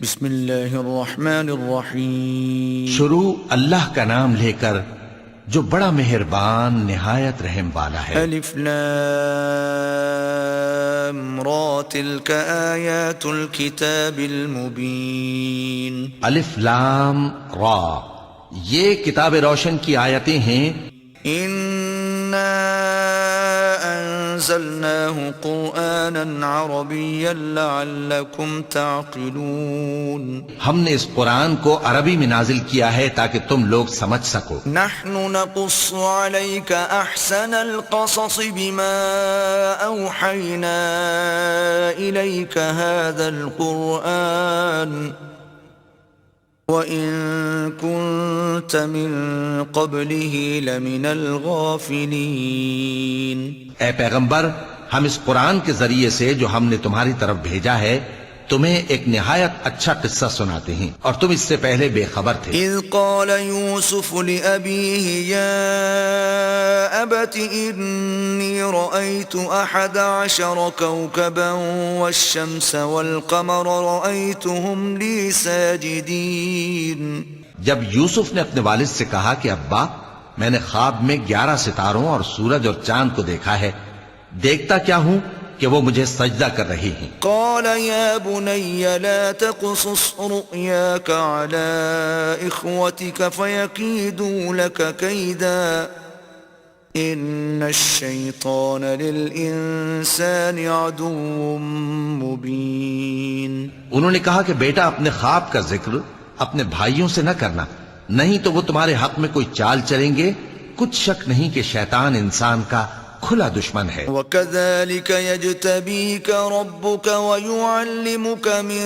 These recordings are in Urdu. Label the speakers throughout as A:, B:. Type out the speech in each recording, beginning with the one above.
A: بسم اللہ الرحمن الرحیم۔
B: شروع اللہ کا نام لے کر جو بڑا مہربان نہایت رحم والا ہے۔
A: الف لام را تلک آیات الكتاب المبین۔
B: الف لام را، یہ کتاب روشن کی آیتیں ہیں۔
A: انا انزلناه قرآنا عربیا لعلکم تعقلون۔
B: ہم نے اس قرآن کو عربی میں نازل کیا ہے تاکہ تم لوگ سمجھ سکو۔
A: نحن نقص عليك احسن القصص بما اوحينا اليك هذا القرآن وإن كنت من قبله لمن الغافلين۔
B: اے پیغمبر، ہم اس قرآن کے ذریعے سے جو ہم نے تمہاری طرف بھیجا ہے تمہیں ایک نہایت اچھا قصہ سناتے ہیں، اور تم اس سے پہلے بے خبر تھے۔
A: اذ قال يوسف لأبيه يا أبت إني رأيت 11 كوكبا والشمس والقمر رأيتهم لي ساجدين۔
B: جب یوسف نے اپنے والد سے کہا کہ ابا، میں نے خواب میں 11 ستاروں اور سورج اور چاند کو دیکھا ہے، دیکھتا کیا ہوں کہ وہ مجھے سجدہ کر رہی ہیں۔
A: قال يا بني لا تقصص رؤياك على إخوتك فيكيدوا لك كيدا إن الشيطان للإنسان عدو مبين۔
B: انہوں نے کہا کہ بیٹا، اپنے خواب کا ذکر اپنے بھائیوں سے نہ کرنا، نہیں تو وہ تمہارے حق میں کوئی چال چلیں گے۔ کچھ شک نہیں کہ شیطان انسان کا کھلا دشمن ہے۔
A: وَكَذَلِكَ يَجْتَبِيكَ رَبُّكَ وَيُعَلِّمُكَ مِن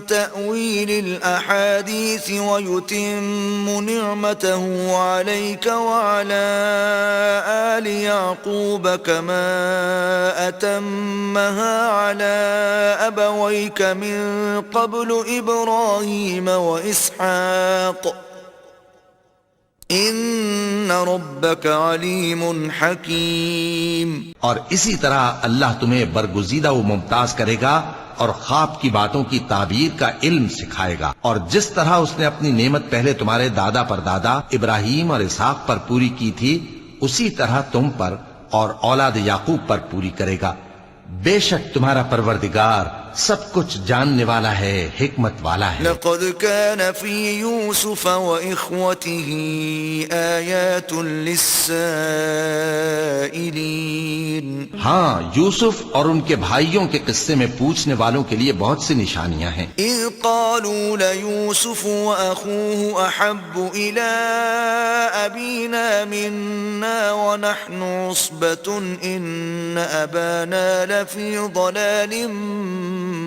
A: تَأْوِيلِ الْأَحَادِيثِ وَيُتِمُّ نِعْمَتَهُ عَلَيْكَ وَعَلَى آلِ يَعْقُوبَ كَمَا أَتَمَّهَا عَلَى أَبَوَيْكَ مِن قَبْلُ إِبْرَاهِيمَ وَإِسْحَاقَ ان ربک علیم حکیم۔
B: اور اسی طرح اللہ تمہیں برگزیدہ و ممتاز کرے گا اور خواب کی باتوں کی تعبیر کا علم سکھائے گا، اور جس طرح اس نے اپنی نعمت پہلے تمہارے دادا پر دادا ابراہیم اور اسحاق پر پوری کی تھی، اسی طرح تم پر اور اولاد یعقوب پر پوری کرے گا۔ بے شک تمہارا پروردگار سب کچھ جاننے والا ہے، حکمت والا ہے۔
A: لقد كان في يوسف وإخوته آيات للسائلين۔
B: ہاں، یوسف اور ان کے بھائیوں کے قصے میں پوچھنے والوں کے لیے بہت سی نشانیاں ہیں۔
A: إذ قالوا ليوسف وأخوه أحب إلى أبينا منا ونحن عصبة إن أبانا لفي ضلال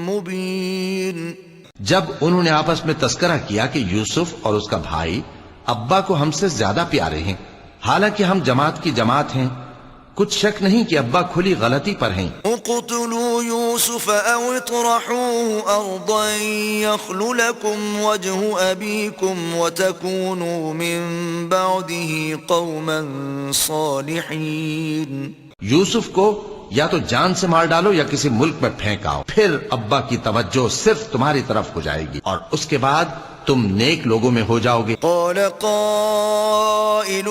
A: مبين۔
B: جب انہوں نے آپس میں تذکرہ کیا کہ یوسف اور اس کا بھائی ابا کو ہم سے زیادہ پیارے ہیں، حالانکہ ہم جماعت کی جماعت ہیں، کچھ شک نہیں کہ ابا کھلی غلطی پر ہیں۔
A: اقتلوا يوسف او اطرحوه ارضا يخل لكم وجه ابيكم وتكونوا من بعده قوما صالحين۔
B: یوسف کو یا تو جان سے مار ڈالو یا کسی ملک میں پھینکاؤ، پھر ابا کی توجہ صرف تمہاری طرف ہو جائے گی اور اس کے بعد تم نیک لوگوں میں ہو جاؤ گے۔
A: قال قائل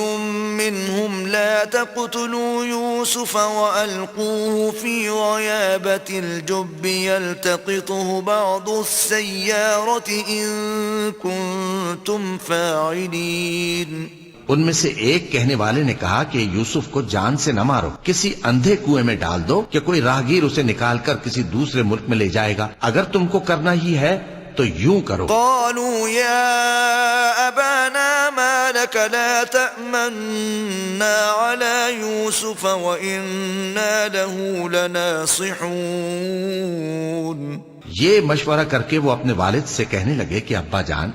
A: منهم لا تقتلوا يوسف وألقوه في غيابة الجب يلتقطه بعض السيارة إن كنتم فاعلين۔
B: ان میں سے ایک کہنے والے نے کہا کہ یوسف کو جان سے نہ مارو، کسی اندھے کنویں میں ڈال دو کہ کوئی راہگیر اسے نکال کر کسی دوسرے ملک میں لے جائے گا، اگر تم کو کرنا ہی ہے تو یوں کرو۔
A: قالوا يا أبانا ما لك لا تأمنا على يوسف وإنا له لناصحون۔
B: یہ مشورہ کر کے وہ اپنے والد سے کہنے لگے کہ ابا جان،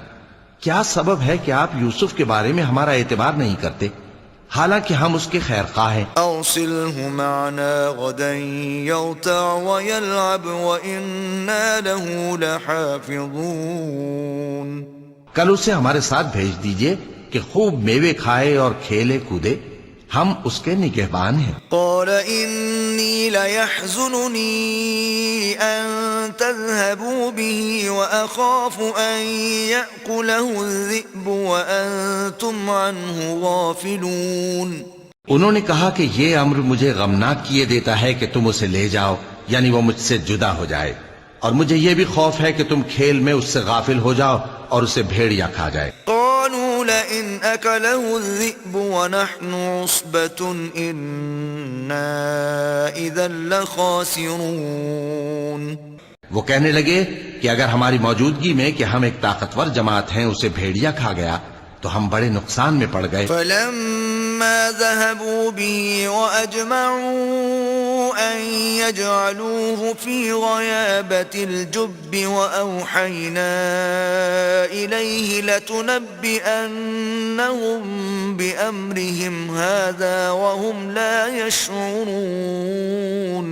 B: کیا سبب ہے کہ آپ یوسف کے بارے میں ہمارا اعتبار نہیں کرتے، حالانکہ ہم اس کے خیر خواہ ہیں۔
A: أرسله معنا غدا يرتع ويلعب وإنا له لحافظون۔
B: کل اسے ہمارے ساتھ بھیج دیجئے کہ خوب میوے کھائے اور کھیلے کودے، ہم اس کے نگہبان ہیں۔
A: قال إني ليحزنني أن تذهبوا به وأخاف أن يأكله الذئب وأنتم عنه غافلون۔
B: انہوں نے کہا کہ یہ امر مجھے غمناک کیے دیتا ہے کہ تم اسے لے جاؤ، یعنی وہ مجھ سے جدا ہو جائے، اور مجھے یہ بھی خوف ہے کہ تم کھیل میں اس سے غافل ہو جاؤ اور اسے بھیڑیا کھا جائے۔
A: قالوا لئن أكله الذئب ونحن عصبة إنا إذا لخاسرون۔
B: وہ کہنے لگے کہ اگر ہماری موجودگی میں کہ ہم ایک طاقتور جماعت ہیں اسے بھیڑیا کھا گیا تو ہم بڑے نقصان میں پڑ گئے۔
A: فلما ذهبوا به وأجمعوا أن يجعلوه في غيابة الجب وأوحينا إليه لتنبئنهم بأمرهم هذا وهم لا يشعرون۔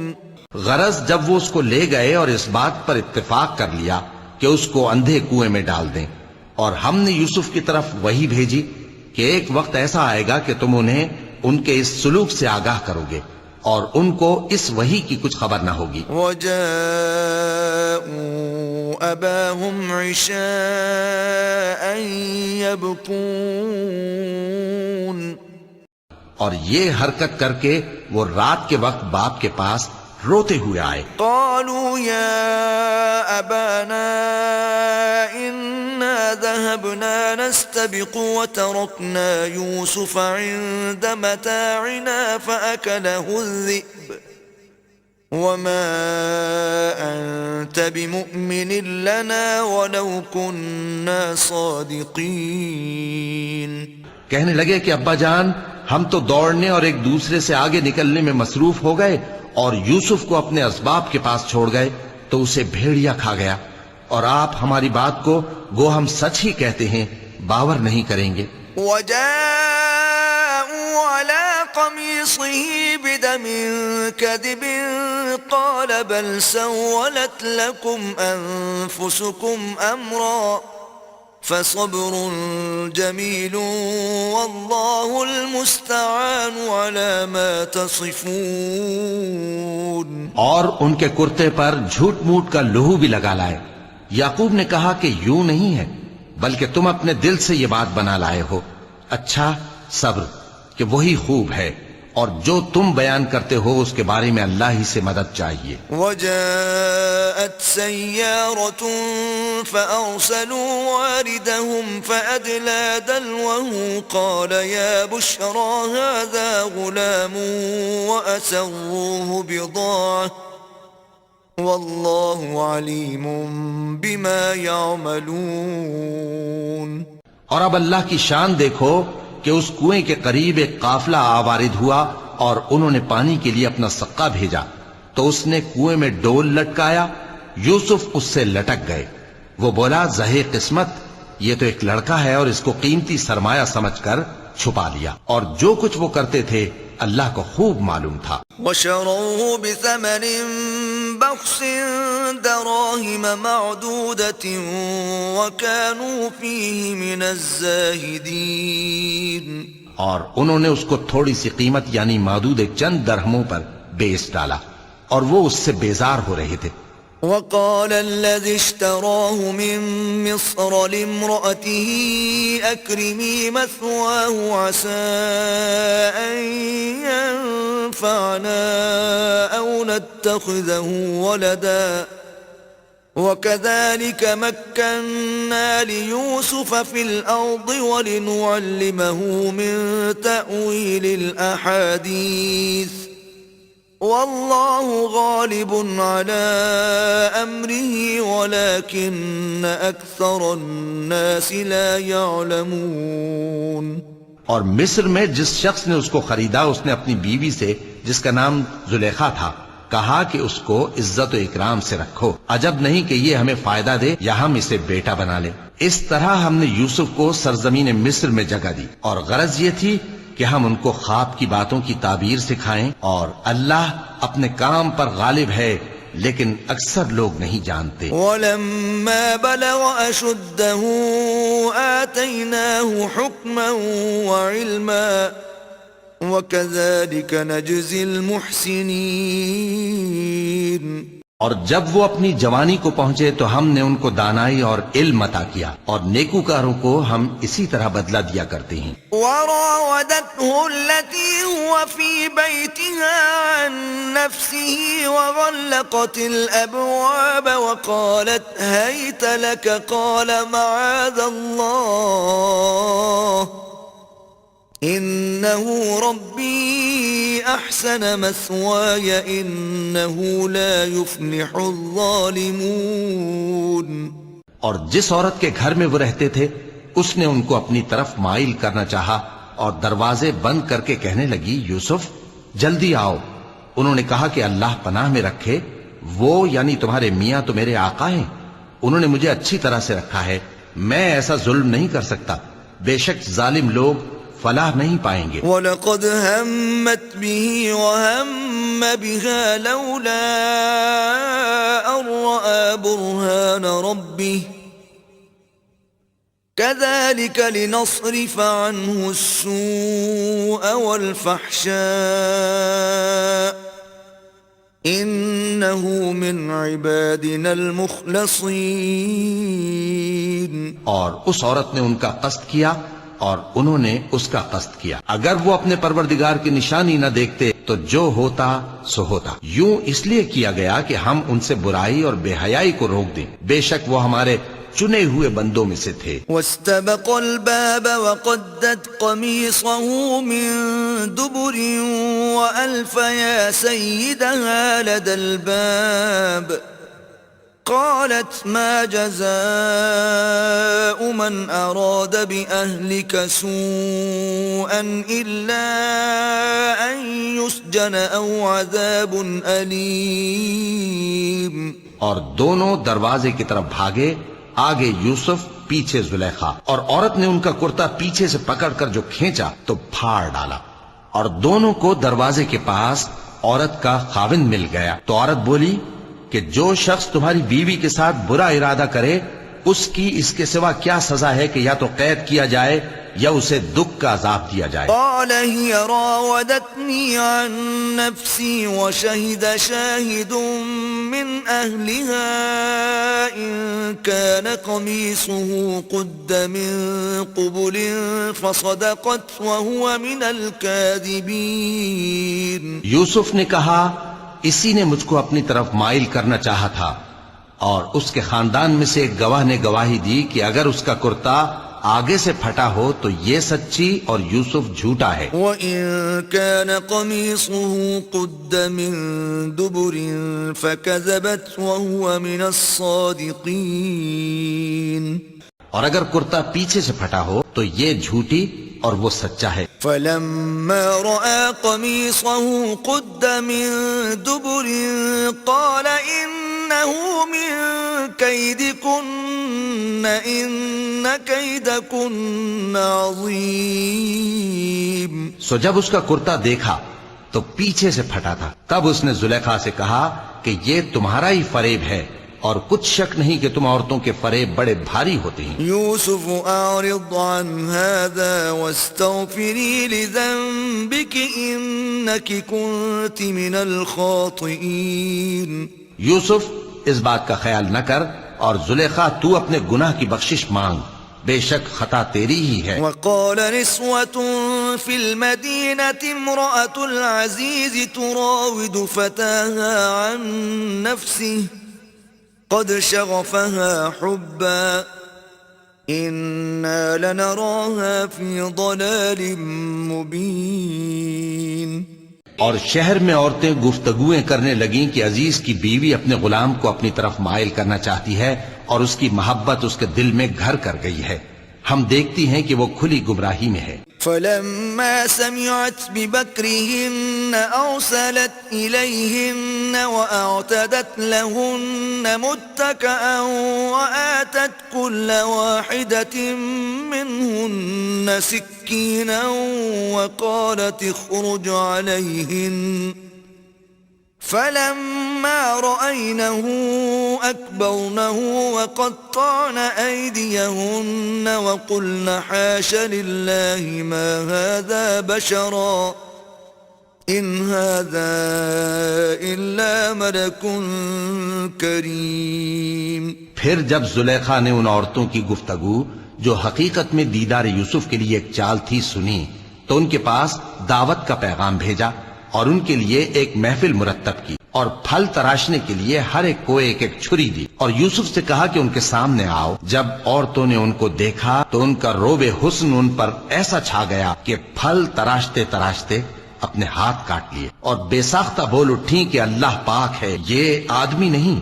B: غرض جب وہ اس کو لے گئے اور اس بات پر اتفاق کر لیا کہ اس کو اندھے کنویں میں ڈال دیں، اور ہم نے یوسف کی طرف وحی بھیجی کہ ایک وقت ایسا آئے گا کہ تم انہیں ان کے اس سلوک سے آگاہ کرو گے اور ان کو اس وحی کی کچھ خبر نہ ہوگی۔
A: وَجَاءُوا أَبَاهُمْ عِشَاءً يَبْكُونَ۔
B: اور یہ حرکت کر کے وہ رات کے وقت باپ کے پاس روتے ہوئے آئے۔
A: قالوا يا أبانا إنا ذهبنا نستبق وتركنا يوسف عند متاعنا فأكله الذئب وما أنت بمؤمن لنا ولو كنا صادقين۔
B: کہنے لگے کہ ابا جان ہم تو دوڑنے اور ایک دوسرے سے آگے نکلنے میں مصروف ہو گئے اور یوسف کو اپنے اسباب کے پاس چھوڑ گئے تو اسے بھیڑیا کھا گیا، اور آپ ہماری بات کو گو ہم سچ ہی کہتے ہیں باور نہیں کریں گے۔
A: وَجَاءُوا عَلَى قَمِيصِهِ بِدَمٍ كَذِبٍ قَالَ بَلْ سَوَّلَتْ لَكُمْ أَنفُسُكُمْ أَمْرًا فَصَبْرٌ جَمِيلٌ وَاللَّهُ الْمُسْتَعَانُ عَلَى مَا تَصِفُونَ۔
B: اور ان کے کرتے پر جھوٹ موٹ کا لہو بھی لگا لائے۔ یعقوب نے کہا کہ یوں نہیں ہے، بلکہ تم اپنے دل سے یہ بات بنا لائے ہو۔ اچھا صبر کہ وہی خوب ہے، اور جو تم بیان کرتے ہو اس کے بارے میں اللہ ہی سے مدد چاہیے۔
A: وَجَاءَتْ سَيَّارَةٌ فَأَرْسَلُوا وَارِدَهُمْ فَأَدْلَى دَلْوَهُ قَالَ يَا بُشْرَى هَذَا غُلَامٌ وَأَسَرُّوهُ بِضَاعَةً وَاللَّهُ عَلِيمٌ بِمَا يَعْمَلُونَ۔
B: اور اب اللہ کی شان دیکھو کہ اس کنویں کے قریب ایک قافلہ آوارد ہوا اور انہوں نے پانی کے لیے اپنا سقا بھیجا تو اس نے کنویں میں ڈول لٹکایا، یوسف اس سے لٹک گئے۔ وہ بولا زہے قسمت، یہ تو ایک لڑکا ہے، اور اس کو قیمتی سرمایہ سمجھ کر چھپا لیا، اور جو کچھ وہ کرتے تھے اللہ کو خوب معلوم تھا۔
A: وَشَرَوْهُ بِثَمَنٍ بَخْسٍ دَرَاهِمَ مَعْدُودَةٍ وَكَانُوا فِيهِ مِنَ الزَّاهِدِينَ۔
B: اور انہوں نے اس کو تھوڑی سی قیمت یعنی معدود چند درہموں پر بیچ ڈالا، اور وہ اس سے بیزار ہو رہے تھے۔
A: وقال الذي اشتراه من مصر لامرأته أكرمي مثواه عسى أن ينفعنا أو نتخذه ولدا وكذلك مكنا ليوسف في الأرض ولنعلمه من تأويل الأحاديث والله غالب على أمره ولكن أكثر الناس لا يعلمون۔
B: اور مصر میں جس شخص نے اس کو خریدا اس نے اپنی بیوی سے جس کا نام زلیخا تھا کہا کہ اس کو عزت و اکرام سے رکھو، عجب نہیں کہ یہ ہمیں فائدہ دے یا ہم اسے بیٹا بنا لیں۔ اس طرح ہم نے یوسف کو سرزمین مصر میں جگہ دی، اور غرض یہ تھی کہ ہم ان کو خواب کی باتوں کی تعبیر سکھائیں، اور اللہ اپنے کام پر غالب ہے لیکن اکثر لوگ نہیں جانتے۔
A: وَلَمَّا بَلَغَ أَشُدَّهُ آتَيْنَاهُ حُكْمًا وَعِلْمًا وَكَذَلِكَ نَجْزِي الْمُحْسِنِينَ۔
B: اور جب وہ اپنی جوانی کو پہنچے تو ہم نے ان کو دانائی اور علم عطا کیا، اور نیکوکاروں کو ہم اسی طرح بدلہ دیا کرتے ہیں۔
A: وراودته التي هو في بيتها عن نفسه وغلقت الأبواب وقالت هيت لك قال معاذ الله إنه ربي أحسن مثواي إنه لا يفلح الظالمون۔
B: اور جس عورت کے گھر میں وہ رہتے تھے اس نے ان کو اپنی طرف مائل کرنا چاہا اور دروازے بند کر کے کہنے لگی یوسف جلدی آؤ۔ انہوں نے کہا کہ اللہ پناہ میں رکھے، وہ یعنی تمہارے میاں تو میرے آقا ہیں، انہوں نے مجھے اچھی طرح سے رکھا ہے، میں ایسا ظلم نہیں کر سکتا، بے شک ظالم لوگ فلاح نہیں پائیں گے۔
A: وَلَقَدْ هَمَّتْ بِهِ وَهَمَّ بِهَا لَوْلَا أَن رَّأَىٰ بُرْهَانَ رَبِّهِ كَذَلِكَ لِنَصْرِفَ عَنْهُ السُّوءَ وَالْفَحْشَاءَ إِنَّهُ مِنْ عِبَادِنَا الْمُخْلَصِينَ۔
B: اور اس عورت نے ان کا قصد کیا اور انہوں نے اس کا قصد کیا، اگر وہ اپنے پروردگار کی نشانی نہ دیکھتے تو جو ہوتا سو ہوتا۔ یوں اس لیے کیا گیا کہ ہم ان سے برائی اور بے حیائی کو روک دیں، بے شک وہ ہمارے چنے ہوئے بندوں میں سے تھے۔
A: واستبق الباب وقدت قميصه من دبر وألف يا سيدها لدى الباب قالت ما جزاء من أراد بأهلك سوءا إلا أن يسجن أو عذاب أليم۔
B: اور دونوں دروازے کی طرف بھاگے، آگے یوسف پیچھے زلیخا، اور عورت نے ان کا کرتا پیچھے سے پکڑ کر جو کھینچا تو پھاڑ ڈالا، اور دونوں کو دروازے کے پاس عورت کا خاوند مل گیا۔ تو عورت بولی کہ جو شخص تمہاری بیوی کے ساتھ برا ارادہ کرے اس کی اس کے سوا کیا سزا ہے کہ یا تو قید کیا جائے یا اسے دکھ کا عذاب دیا جائے۔
A: قال هي راودتني عن نفسي وشهد شاهد من أهلها إن كان قميصه قد من قبل فصدقت وهو من الكاذبين۔
B: یوسف نے کہا اسی نے مجھ کو اپنی طرف مائل کرنا چاہا تھا، اور اس کے خاندان میں سے ایک گواہ نے گواہی دی کہ اگر اس کا کرتا آگے سے پھٹا ہو تو یہ سچی اور یوسف جھوٹا ہے۔
A: وَإِن كَانَ قَمِيصُهُ قُدَّ مِن دُبُرٍ فَكَذَبَتْ وَهُوَ مِنَ الصَّادِقِينَ۔
B: اور اگر کرتا پیچھے سے پھٹا ہو تو یہ جھوٹی اور وہ سچا ہے۔
A: فَلَمَّا رَأَىٰ قَمِيصَهُ قُدَّ مِن دُبُرٍ قَالَ إِنَّهُ مِن كَيْدِكُنَّ إِنَّ كَيْدَكُنَّ عَظِيمٌ۔
B: سو جب اس کا کرتا دیکھا تو پیچھے سے پھٹا تھا، تب اس نے زلیخا سے کہا کہ یہ تمہارا ہی فریب ہے، اور کچھ شک نہیں کہ تم عورتوں کے فریب بڑے بھاری ہوتے ہیں۔
A: یوسف اعرض عن هذا واستغفری لذنبک انک کنت من الخاطئین۔
B: یوسف اس بات کا خیال نہ کر اور زلیخا تو اپنے گناہ کی بخشش مانگ، بے شک خطا تیری ہی ہے۔
A: وقال نسوة في المدينة امرأة العزيز تراود فتاها عن نفسه قد شغفها حبا إنا لنراها في ضلال مبين۔
B: اور شہر میں عورتیں گفتگویں کرنے لگیں کہ عزیز کی بیوی اپنے غلام کو اپنی طرف مائل کرنا چاہتی ہے اور اس کی محبت اس کے دل میں گھر کر گئی ہے، ہم دیکھتی ہیں کہ وہ کھلی گمراہی میں ہے۔
A: فلما سمعت بمكرهن أرسلت إليهن وأعتدت لهن متكئا وآتت كل واحدة منهن سكينا وقالت اخرج عليهن فلما رأينه أكبرنه وقطعن أيديهن وقلن حاش لله ما هذا بشرا إن هذا إلا ملك كريم.
B: پھر جب زلیخا نے ان عورتوں کی گفتگو جو حقیقت میں دیدار یوسف کے لیے ایک چال تھی سنی تو ان کے پاس دعوت کا پیغام بھیجا اور ان کے لیے ایک محفل مرتب کی اور پھل تراشنے کے لیے ہر ایک کو ایک ایک چھری دی اور یوسف سے کہا کہ ان کے سامنے آؤ. جب عورتوں نے ان کو دیکھا تو ان کا روب حسن ان پر ایسا چھا گیا کہ پھل تراشتے تراشتے اپنے ہاتھ کاٹ لیے اور بے ساختہ بول اٹھی کہ اللہ پاک ہے، یہ آدمی نہیں،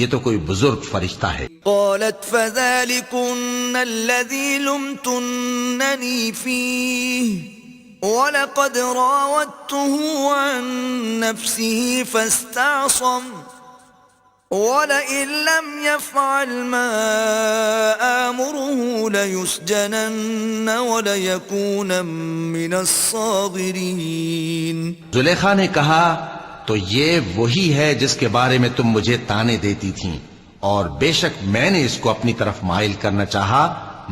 B: یہ تو کوئی بزرگ فرشتہ ہے.
A: قالت فذلكن الذي لمتنني فيه وَلَقَدْ رَاوَدتُّهُ عَن نَّفْسِهِ فَاسْتَعْصَمَ وَلَئِن لَّمْ يَفْعَلْ مَا آمُرُهُ لَيُسْجَنَنَّ وَلَيَكُونًا مِّنَ الصَّاغِرِينَ.
B: زلیخا نے کہا تو یہ وہی ہے جس کے بارے میں تم مجھے تانے دیتی تھیں، اور بے شک میں نے اس کو اپنی طرف مائل کرنا چاہا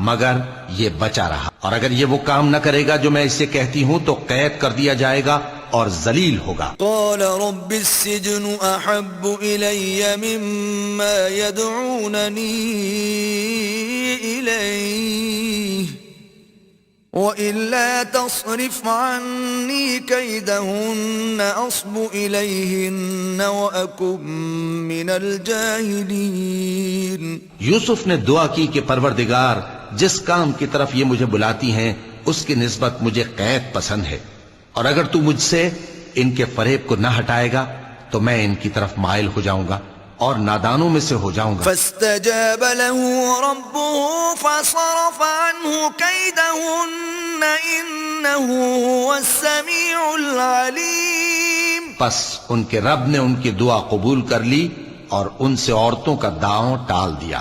B: مگر یہ بچا رہا، اور اگر یہ وہ کام نہ کرے گا جو میں اسے کہتی ہوں تو قید کر دیا جائے گا اور ذلیل ہوگا.
A: قال رب السجن احب الی مما يدعوننی الیہ وَإِلَّا تَصْرِفْ عَنِّي كَيْدَهُنَّ أَصْبُ إِلَيْهِنَّ وَأَكُن مِّنَ الْجَاهِلِينَ.
B: یوسف نے دعا کی کہ پروردگار جس کام کی طرف یہ مجھے بلاتی ہیں اس کی نسبت مجھے قید پسند ہے، اور اگر تو مجھ سے ان کے فریب کو نہ ہٹائے گا تو میں ان کی طرف مائل ہو جاؤں گا اور نادانوں میں سے ہو جاؤں گا.
A: فاستجاب له ربه فصرف عنه كيدهن انه هو السميع العليم.
B: پس ان کے رب نے ان کی دعا قبول کر لی اور ان سے عورتوں کا داؤں ٹال دیا،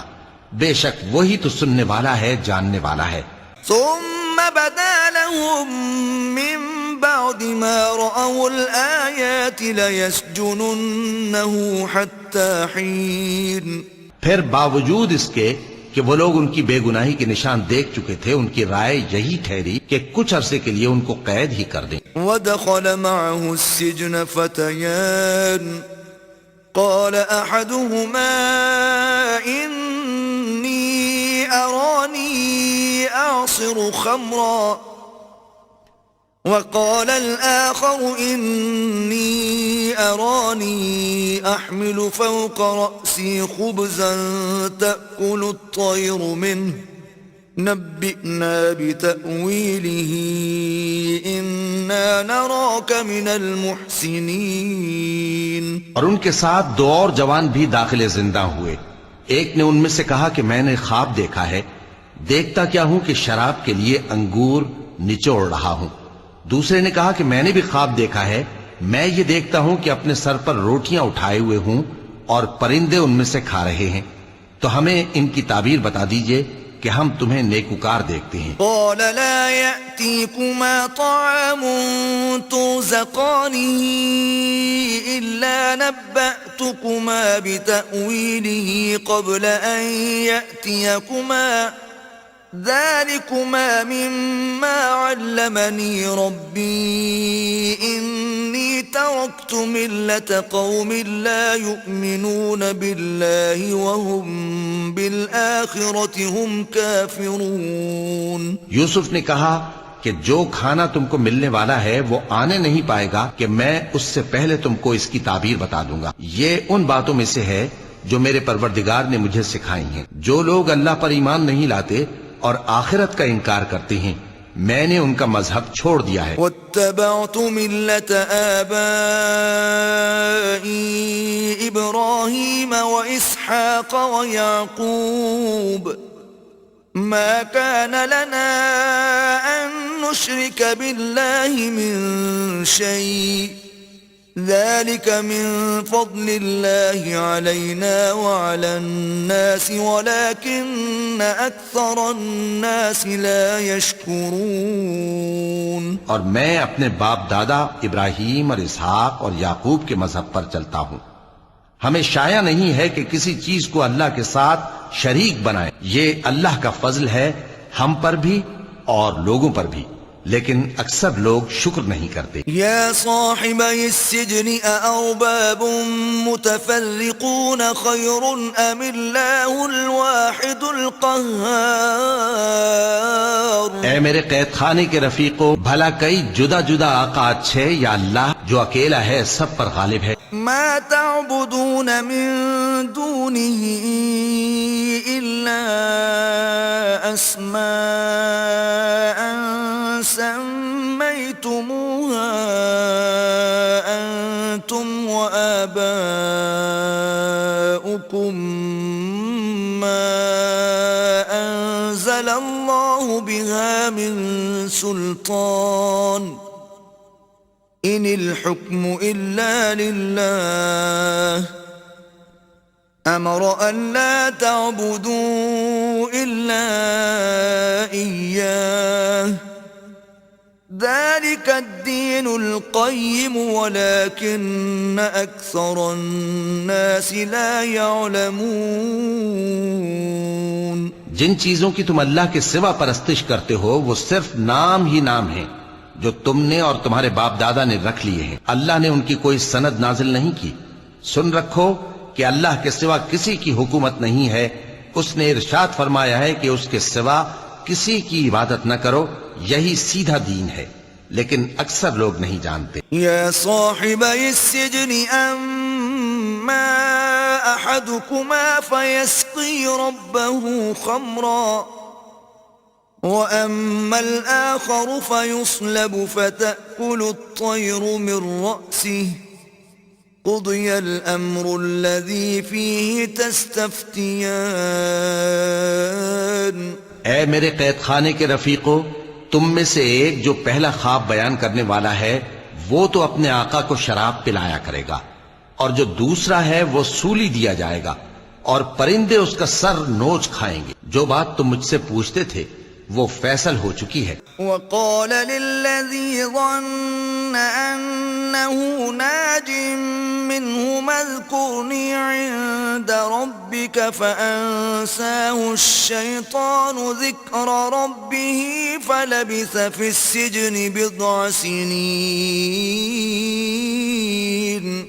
B: بے شک وہی تو سننے والا ہے، جاننے والا ہے.
A: ثم بدا لهم من بعد ما رأوا الآيات ليسجننه حتى حين.
B: پھر باوجود اس کے کہ وہ لوگ ان کی بے گناہی کے نشان دیکھ چکے تھے، ان کی رائے یہی ٹھہری کہ کچھ عرصے کے لیے ان کو قید ہی کر دیں.
A: ودخل معه السجن فتيان قال أحدهما إني أراني أعصر خمرا وقال الآخر إني أراني أحمل فوق رأسي خبزا تأكل الطير منه نبئنا بتأويله إنا نراك من المحسنين.
B: اور ان کے ساتھ دو اور جوان بھی داخل زندہ ہوئے. ایک نے ان میں سے کہا کہ میں نے خواب دیکھا ہے، دیکھتا کیا ہوں کہ شراب کے لیے انگور نچوڑ رہا ہوں. دوسرے نے کہا کہ میں نے بھی خواب دیکھا ہے، میں یہ دیکھتا ہوں کہ اپنے سر پر روٹیاں اٹھائے ہوئے ہوں اور پرندے ان میں سے کھا رہے ہیں، تو ہمیں ان کی تعبیر بتا دیجئے کہ ہم تمہیں نیکوکار دیکھتے ہیں.
A: قال لا يأتيكما طعام ترزقانه إلا نبأتكما بتأويله قبل أن يأتيكما ذلكما مما علمني ربي إني تركت ملة قوم لا يؤمنون بالله وهم بالآخرة هم كافرون.
B: یوسف نے کہا کہ جو کھانا تم کو ملنے والا ہے وہ آنے نہیں پائے گا کہ میں اس سے پہلے تم کو اس کی تعبیر بتا دوں گا. یہ ان باتوں میں سے ہے جو میرے پروردگار نے مجھے سکھائی ہیں. جو لوگ اللہ پر ایمان نہیں لاتے اور آخرت کا انکار کرتے ہیں میں نے ان کا مذہب چھوڑ دیا ہے.
A: واتبعت ملة آبائي إبراهيم وإسحاق ويعقوب ما كان لنا أن نشرك بالله من شيء ذلك من فضل الله علينا وعلى الناس ولكن أكثر الناس لا يشكرون.
B: اور میں اپنے باپ دادا ابراہیم اور اسحاق اور یعقوب کے مذہب پر چلتا ہوں. ہمیں شایع نہیں ہے کہ کسی چیز کو اللہ کے ساتھ شریک بنائے. یہ اللہ کا فضل ہے ہم پر بھی اور لوگوں پر بھی، لیکن اکثر لوگ شکر نہیں کرتے.
A: يا صاحبي السجن أأرباب متفرقون خير أم الله الواحد القهار.
B: اے میرے قید خانے کے رفیقو، بھلا کئی جدا جدا آقا اچھے یا اللہ جو اکیلا ہے سب پر غالب ہے.
A: ما تعبدون من دونه إلا أسماء سميتموها أنتم وآباؤكم ما أنزل الله بها من سلطان إن الحكم إلا لله أمر أن لا تعبدوا إلا إياه ذلك الدين القيم ولكن أكثر الناس لا يعلمون.
B: جن چیزوں کی تم اللہ کے سوا پرستش کرتے ہو وہ صرف نام ہی نام ہیں جو تم نے اور تمہارے باپ دادا نے رکھ لیے ہیں. اللہ نے ان کی کوئی سند نازل نہیں کی. سن رکھو کہ اللہ کے سوا کسی کی حکومت نہیں ہے. اس نے ارشاد فرمایا ہے کہ اس کے سوا کسی کی عبادت نہ کرو، یہی سیدھا دین ہے، لیکن اکثر لوگ نہیں جانتے.
A: يا صاحبي السجن أما أحدكما فيسقي ربه خمرا وأما الآخر فيصلب فتأكل الطير من رأسه قضي الأمر الذي فيه تستفتيان.
B: اے میرے قید خانے کے رفیقو، تم میں سے ایک جو پہلا خواب بیان کرنے والا ہے وہ تو اپنے آقا کو شراب پلایا کرے گا، اور جو دوسرا ہے وہ سولی دیا جائے گا، اور پرندے اس کا سر نوچ کھائیں گے. جو بات تم مجھ سے پوچھتے تھے وہ فیصل ہو چکی ہے.
A: وقال للذي ظن أنه ناج منهما اذكرني عند ربك فأنساه الشيطان ذكر ربه فلبث في السجن بضع سنين.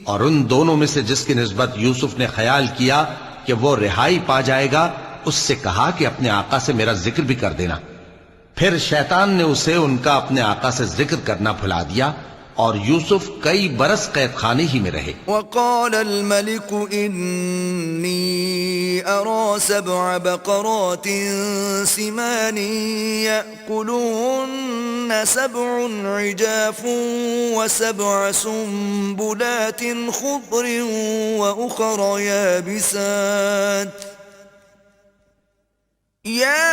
B: اور ان دونوں میں سے جس کی نسبت یوسف نے خیال کیا کہ وہ رہائی پا جائے گا اس سے کہا کہ اپنے آقا سے میرا ذکر بھی کر دینا. پھر شیطان نے اسے ان کا اپنے آقا سے ذکر کرنا بھلا دیا اور یوسف کئی برس قید خانے ہی میں رہے.
A: وقال الملك إني أرى 7 بقرات سمان يأكلهن 7 عجاف و7 سنبلات خضر وأخر يابسات يا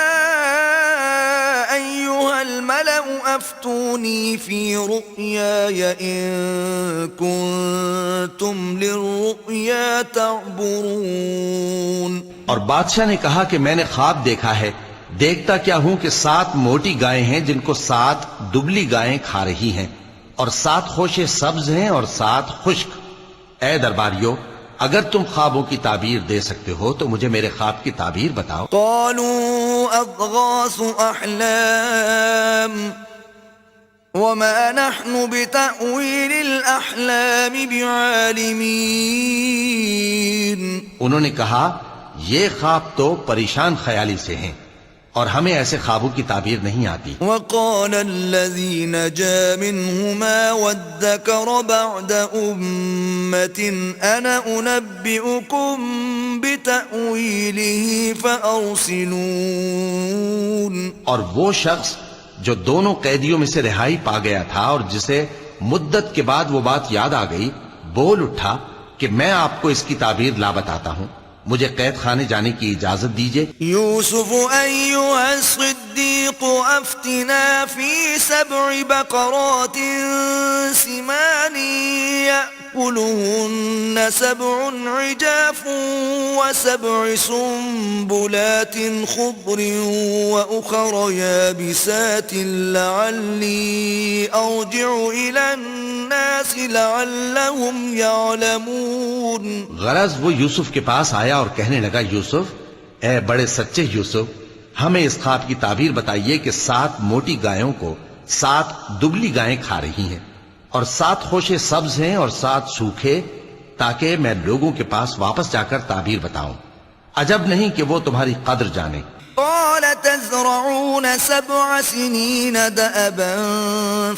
A: أيها الملأ أفتوني في رؤياي إن كنتم للرؤيا تعبرون.
B: اور بادشاہ نے کہا کہ میں نے خواب دیکھا ہے، دیکھتا کیا ہوں کہ 7 موٹی گائیں ہیں جن کو 7 دبلی گائیں کھا رہی ہیں، اور 7 خوشے سبز ہیں اور 7 خشک. اے درباریو، اگر تم خوابوں کی تعبیر دے سکتے ہو تو مجھے میرے خواب کی تعبیر بتاؤ.
A: قالوا أضغاث أحلام وما نحن بتأويل الأحلام بعالمين.
B: انہوں نے کہا یہ خواب تو پریشان خیالی سے ہیں اور ہمیں ایسے خوابوں کی تعبیر نہیں آتی.
A: وقال الذي نجا منهما وادكر بعد أمة أنا أنبئكم بتأويله فأرسلون.
B: اور وہ شخص جو دونوں قیدیوں میں سے رہائی پا گیا تھا اور جسے مدت کے بعد وہ بات یاد آ گئی، بول اٹھا کہ میں آپ کو اس کی تعبیر لا بتاتا ہوں، مجھے قید خانے جانے کی اجازت دیجیے.
A: يوسف أيها الصديق أفتنا في 7 بقرات سمان يأكلهن 7 عجاف و7 سنبلات خضر وأخر يابسات لعلي أرجع إلى الناس لعلهم يعلمون.
B: غرض وہ یوسف کے پاس آیا اور کہنے لگا، یوسف، اے بڑے سچے یوسف، ہمیں اس خواب کی تعبیر بتائیے کہ 7 موٹی گایوں کو 7 دبلی گائیں کھا رہی ہیں، اور 7 خوشے سبز ہیں اور 7 سوکھے، تاکہ میں لوگوں کے پاس واپس جا کر تعبیر بتاؤں۔ عجب نہیں کہ وہ تمہاری قدر جانے۔
A: قال تزرعون 7 سنين دأبا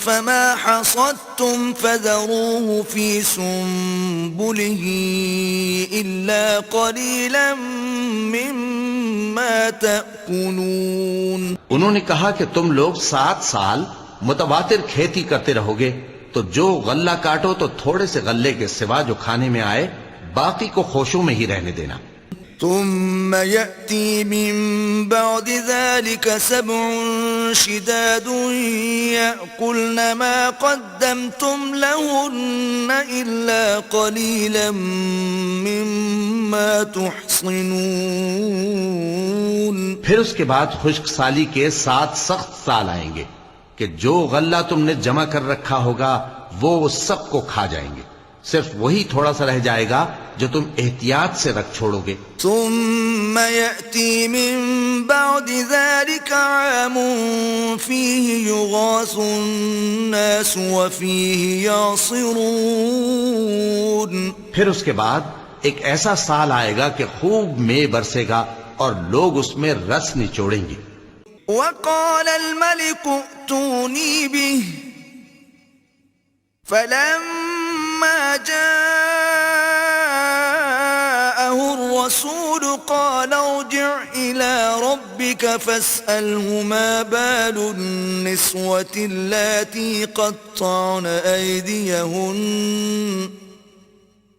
A: فما حصدتم فذروه في سنبله إلا قليلا مما تأكلون۔
B: انہوں نے کہا کہ تم لوگ 7 سال متواتر کھیتی کرتے رہو گے، تو جو غلہ کاٹو تو تھوڑے سے غلے کے سوا جو کھانے میں آئے باقی کو خوشوں میں ہی رہنے دینا۔
A: ثم يأتي من بعد ذلك 7 شداد يأكلن ما قدمتم لهن إلا قليلا مما تحصنون۔
B: پھر اس کے بعد خشک سالی کے 7 سخت سال آئیں گے کہ جو غلہ تم نے جمع کر رکھا ہوگا وہ سب کو کھا جائیں گے، صرف وہی تھوڑا سا رہ جائے گا جو تم احتیاط سے رکھ چھوڑو گے۔
A: ثم يأتي من بعد ذلك عام فيه يغاث الناس وفيه يعصرون۔
B: پھر اس کے بعد ایک ایسا سال آئے گا کہ خوب مے برسے گا اور لوگ اس میں رس نچوڑیں گے۔
A: وقال الملك ائتوني به فلما جاءه الرسول قال ارجع إلى ربك فاسأله ما بال النسوة اللاتي قطعن أيديهن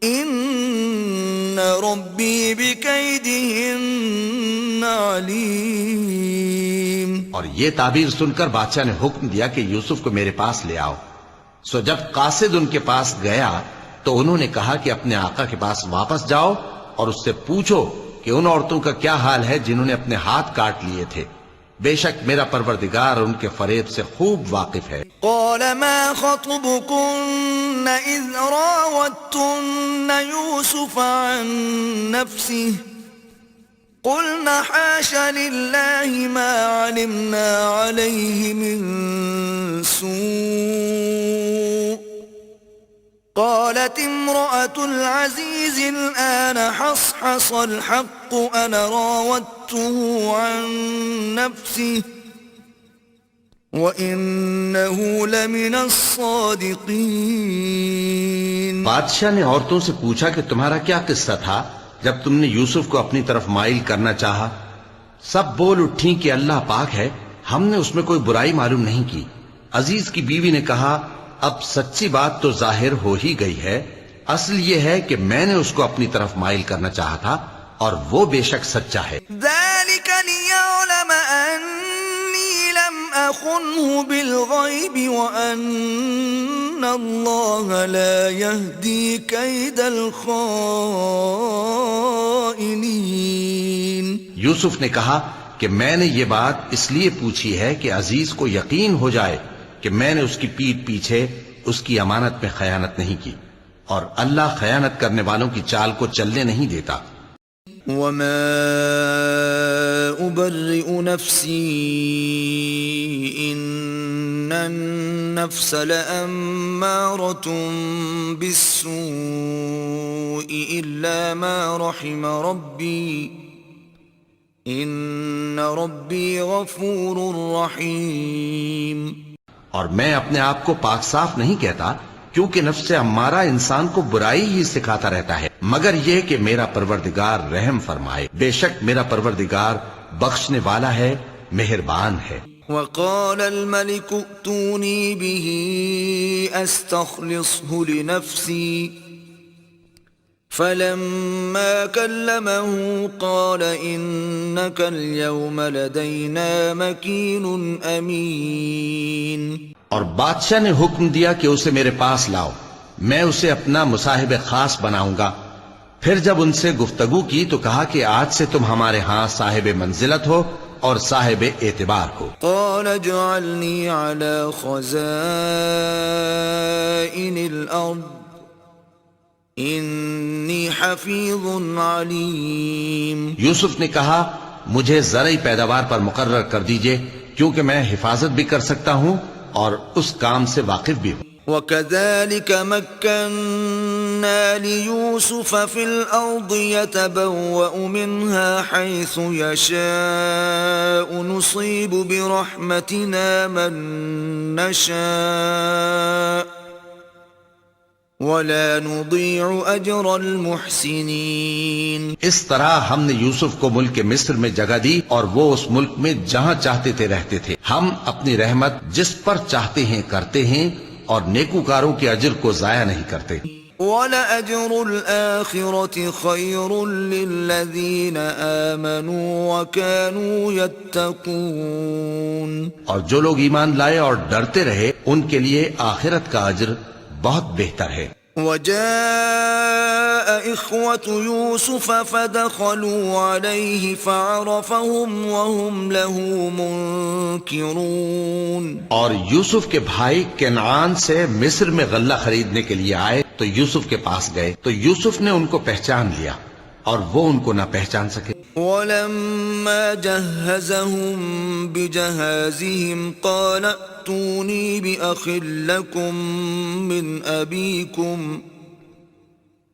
A: إن ربي بكيدهن عليم۔
B: اور یہ تعبیر سن کر بادشاہ نے حکم دیا کہ یوسف کو میرے پاس لے آؤ۔ سو جب قاصد ان کے پاس گیا تو انہوں نے کہا کہ اپنے آقا کے پاس واپس جاؤ اور اس سے پوچھو کہ ان عورتوں کا کیا حال ہے جنہوں نے اپنے ہاتھ کاٹ لیے تھے، بے شک میرا پروردگار ان کے فریب سے خوب واقف ہے۔
A: قال ما خطبكن إذ راوتن يوسف عن نفسه قلنا حاش لله ما علمنا عليه من سوء قالت امرأة العزيز الآن حصحص الحق أنا راودته عن نفسه وَإِنَّهُ لَمِنَ الصَّادِقِينَ۔
B: بادشاہ نے عورتوں سے پوچھا کہ تمہارا کیا قصہ تھا جب تم نے یوسف کو اپنی طرف مائل کرنا چاہا؟ سب بول اٹھیں کہ اللہ پاک ہے، ہم نے اس میں کوئی برائی معلوم نہیں کی۔ عزیز کی بیوی نے کہا اب سچی بات تو ظاہر ہو ہی گئی ہے، اصل یہ ہے کہ میں نے اس کو اپنی طرف مائل کرنا چاہا تھا اور وہ بے شک سچا ہے۔
A: ذَلِكَ لِيَعْلَمَ أَنِّي لَمْ أَخُنْهُ بِالْغَيْبِ وَأَنَّ اللَّهَ لَا يَهْدِي كَيْدَ الْخَائِنِينَ۔
B: یوسف نے کہا کہ میں نے یہ بات اس لیے پوچھی ہے کہ عزیز کو یقین ہو جائے کہ میں نے اس کی پیٹھ پیچھے اس کی امانت میں خیانت نہیں کی، اور اللہ خیانت کرنے والوں کی چال کو چلنے نہیں دیتا۔
A: وَمَا أُبَرِّئُ نَفْسِي إِنَّ النَّفْسَ لَأَمَّارَةٌ بِالسُّوءِ إِلَّا مَا رَحِمَ رَبِّي إِنَّ رَبِّي غَفُورٌ رَحِيمٌ۔
B: اور میں اپنے آپ کو پاک صاف نہیں کہتا، کیونکہ نفس امارہ انسان کو برائی ہی سکھاتا رہتا ہے، مگر یہ کہ میرا پروردگار رحم فرمائے، بے شک میرا پروردگار بخشنے والا ہے، مہربان ہے۔
A: وقال الملك ائتوني به استخلصه لنفسي فلما كلمه قال إنك اليوم لدينا مكين أمين۔
B: اور بادشاہ نے حکم دیا کہ اسے میرے پاس لاؤ، میں اسے اپنا مصاحب خاص بناؤں گا۔ پھر جب ان سے گفتگو کی تو کہا کہ آج سے تم ہمارے ہاں صاحب منزلت ہو اور صاحب اعتبار ہو۔
A: قال اجعلني على خزائن الأرض إني حفيظ عليم۔
B: یوسف نے کہا مجھے زرعی پیداوار پر مقرر کر دیجئے، کیونکہ میں حفاظت بھی کر سکتا ہوں اور اس کام سے واقف بھی ہوں۔
A: وَكَذَلِكَ مَكَّنَّا لِيُوسُفَ فِي الْأَرْضِ يَتَبَوَّأُ مِنْهَا حَيْثُ يَشَاءُ نُصِيبُ بِرَحْمَتِنَا مَن نَّشَاءُ وَلَا نُضِيعُ أَجْرَ الْمُحْسِنِينَ۔
B: اس طرح ہم نے یوسف کو ملک مصر میں جگہ دی اور وہ اس ملک میں جہاں چاہتے تھے رہتے تھے۔ ہم اپنی رحمت جس پر چاہتے ہیں کرتے ہیں اور نیکوکاروں کے اجر کو ضائع نہیں کرتے۔
A: وَلَأَجْرُ الْآخِرَةِ خَيْرٌ لِّلَّذِينَ آمَنُوا وَكَانُوا يَتَّقُونَ۔
B: اور جو لوگ ایمان لائے اور ڈرتے رہے ان کے لیے آخرت کا اجر بہت بہتر ہے۔
A: وَجَاءَ إِخْوَةُ يُوسُفَ فَدَخَلُوا عَلَيْهِ فَعَرَفَهُمْ وَهُمْ لَهُ مُنكِرُونَ۔
B: اور یوسف کے بھائی کنعان سے مصر میں غلہ خریدنے کے لیے آئے تو یوسف کے پاس گئے تو یوسف نے ان کو پہچان لیا اور وہ ان کو نہ پہچان سکے۔
A: وَلَمَّا جَهَّزَهُم بِجَهَازِهِمْ قَالَ ائْتُونِي بِأَخٍ لَّكُم مِّنْ أَبِيكُمْ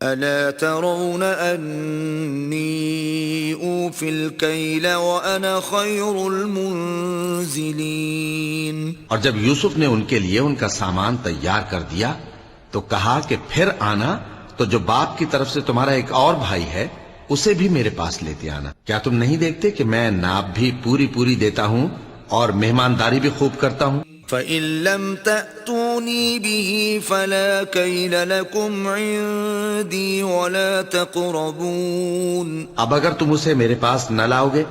A: أَلَا تَرَوْنَ أَنِّي أُوفِي الْكَيْلَ وَأَنَا خَيْرُ الْمُنزِلِينَ۔
B: اور جب یوسف نے ان کے لیے ان کا سامان تیار کر دیا تو کہا کہ پھر آنا تو جو باپ کی طرف سے تمہارا ایک اور بھائی ہے اسے بھی میرے پاس لیتے آنا۔ کیا تم نہیں دیکھتے کہ میں ناپ بھی پوری پوری دیتا ہوں اور مہمانداری بھی خوب کرتا ہوں؟
A: فَإِن لَّمْ تَأْتُونِي بِهِ فَلَا كَيْلَ لَكُمْ عِندِي وَلَا تَقْرَبُونَ۔
B: اب اگر تم اسے میرے پاس نہ لاؤ گے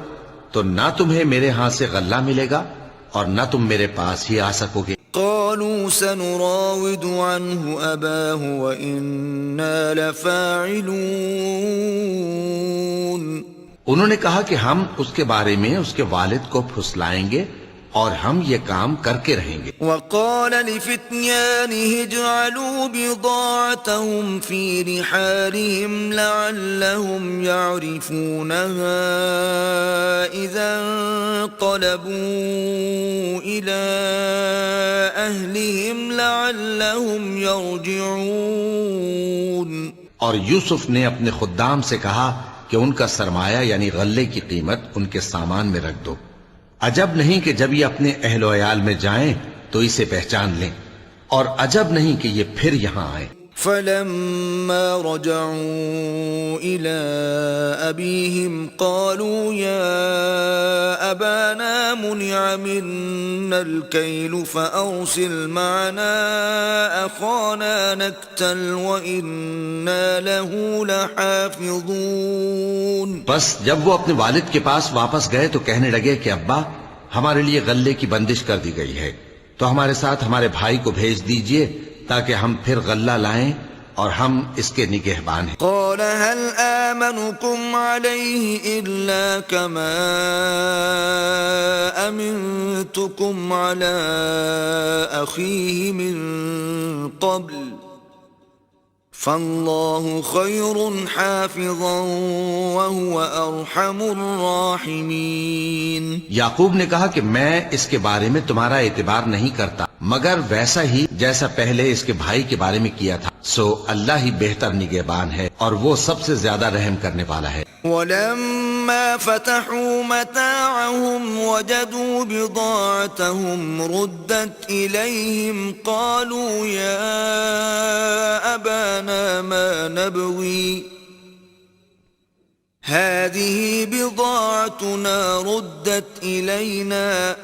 B: تو نہ تمہیں میرے ہاں سے غلہ ملے گا اور نہ تم میرے پاس ہی آ سکو گے۔
A: قالوا سنراود عنه أباه وإنا لفاعلون۔
B: انہوں نے کہا کہ ہم اس کے بارے میں اس کے والد کو پھسلائیں گے اور ہم یہ کام کر کے رہیں گے۔
A: وقال لفتيانه اجعلوا بضاعتهم في رحالهم لعلهم يعرفونها إذا انقلبوا إلى أهلهم لعلهم يرجعون۔
B: اور یوسف نے اپنے خدام سے کہا کہ ان کا سرمایہ یعنی غلے کی قیمت ان کے سامان میں رکھ دو، عجب نہیں کہ جب یہ اپنے اہل و عیال میں جائیں تو اسے پہچان لیں، اور عجب نہیں کہ یہ پھر یہاں آئیں۔
A: فلما رجعوا إلى أبيهم قالوا يا أبانا منع منا الكيل فأرسل معنا أخانا نكتل وإنا له لحافظون۔
B: بس جب وہ اپنے والد کے پاس واپس گئے تو کہنے لگے کہ ابا ہمارے لیے غلے کی بندش کر دی گئی ہے تو ہمارے ساتھ ہمارے بھائی کو بھیج دیجئے تاکہ ہم پھر غلہ لائیں اور ہم اس کے نگہبان ہیں۔
A: قال هل آمنكم عليه إلا كما أمنتكم على أخيه من قبل فالله خير حافظا وهو أرحم الراحمين۔
B: یعقوب نے کہا کہ میں اس کے بارے میں تمہارا اعتبار نہیں کرتا مگر ویسا ہی جیسا پہلے اس کے بھائی کے بارے میں کیا تھا، سو اللہ ہی بہتر نگہبان ہے اور وہ سب سے زیادہ رحم کرنے والا ہے۔
A: ولما فتحوا متاعهم وجدوا بضاعتهم ردت إليهم قالوا يا أبانا ما نبغي هذه بضاعتنا ردت إلينا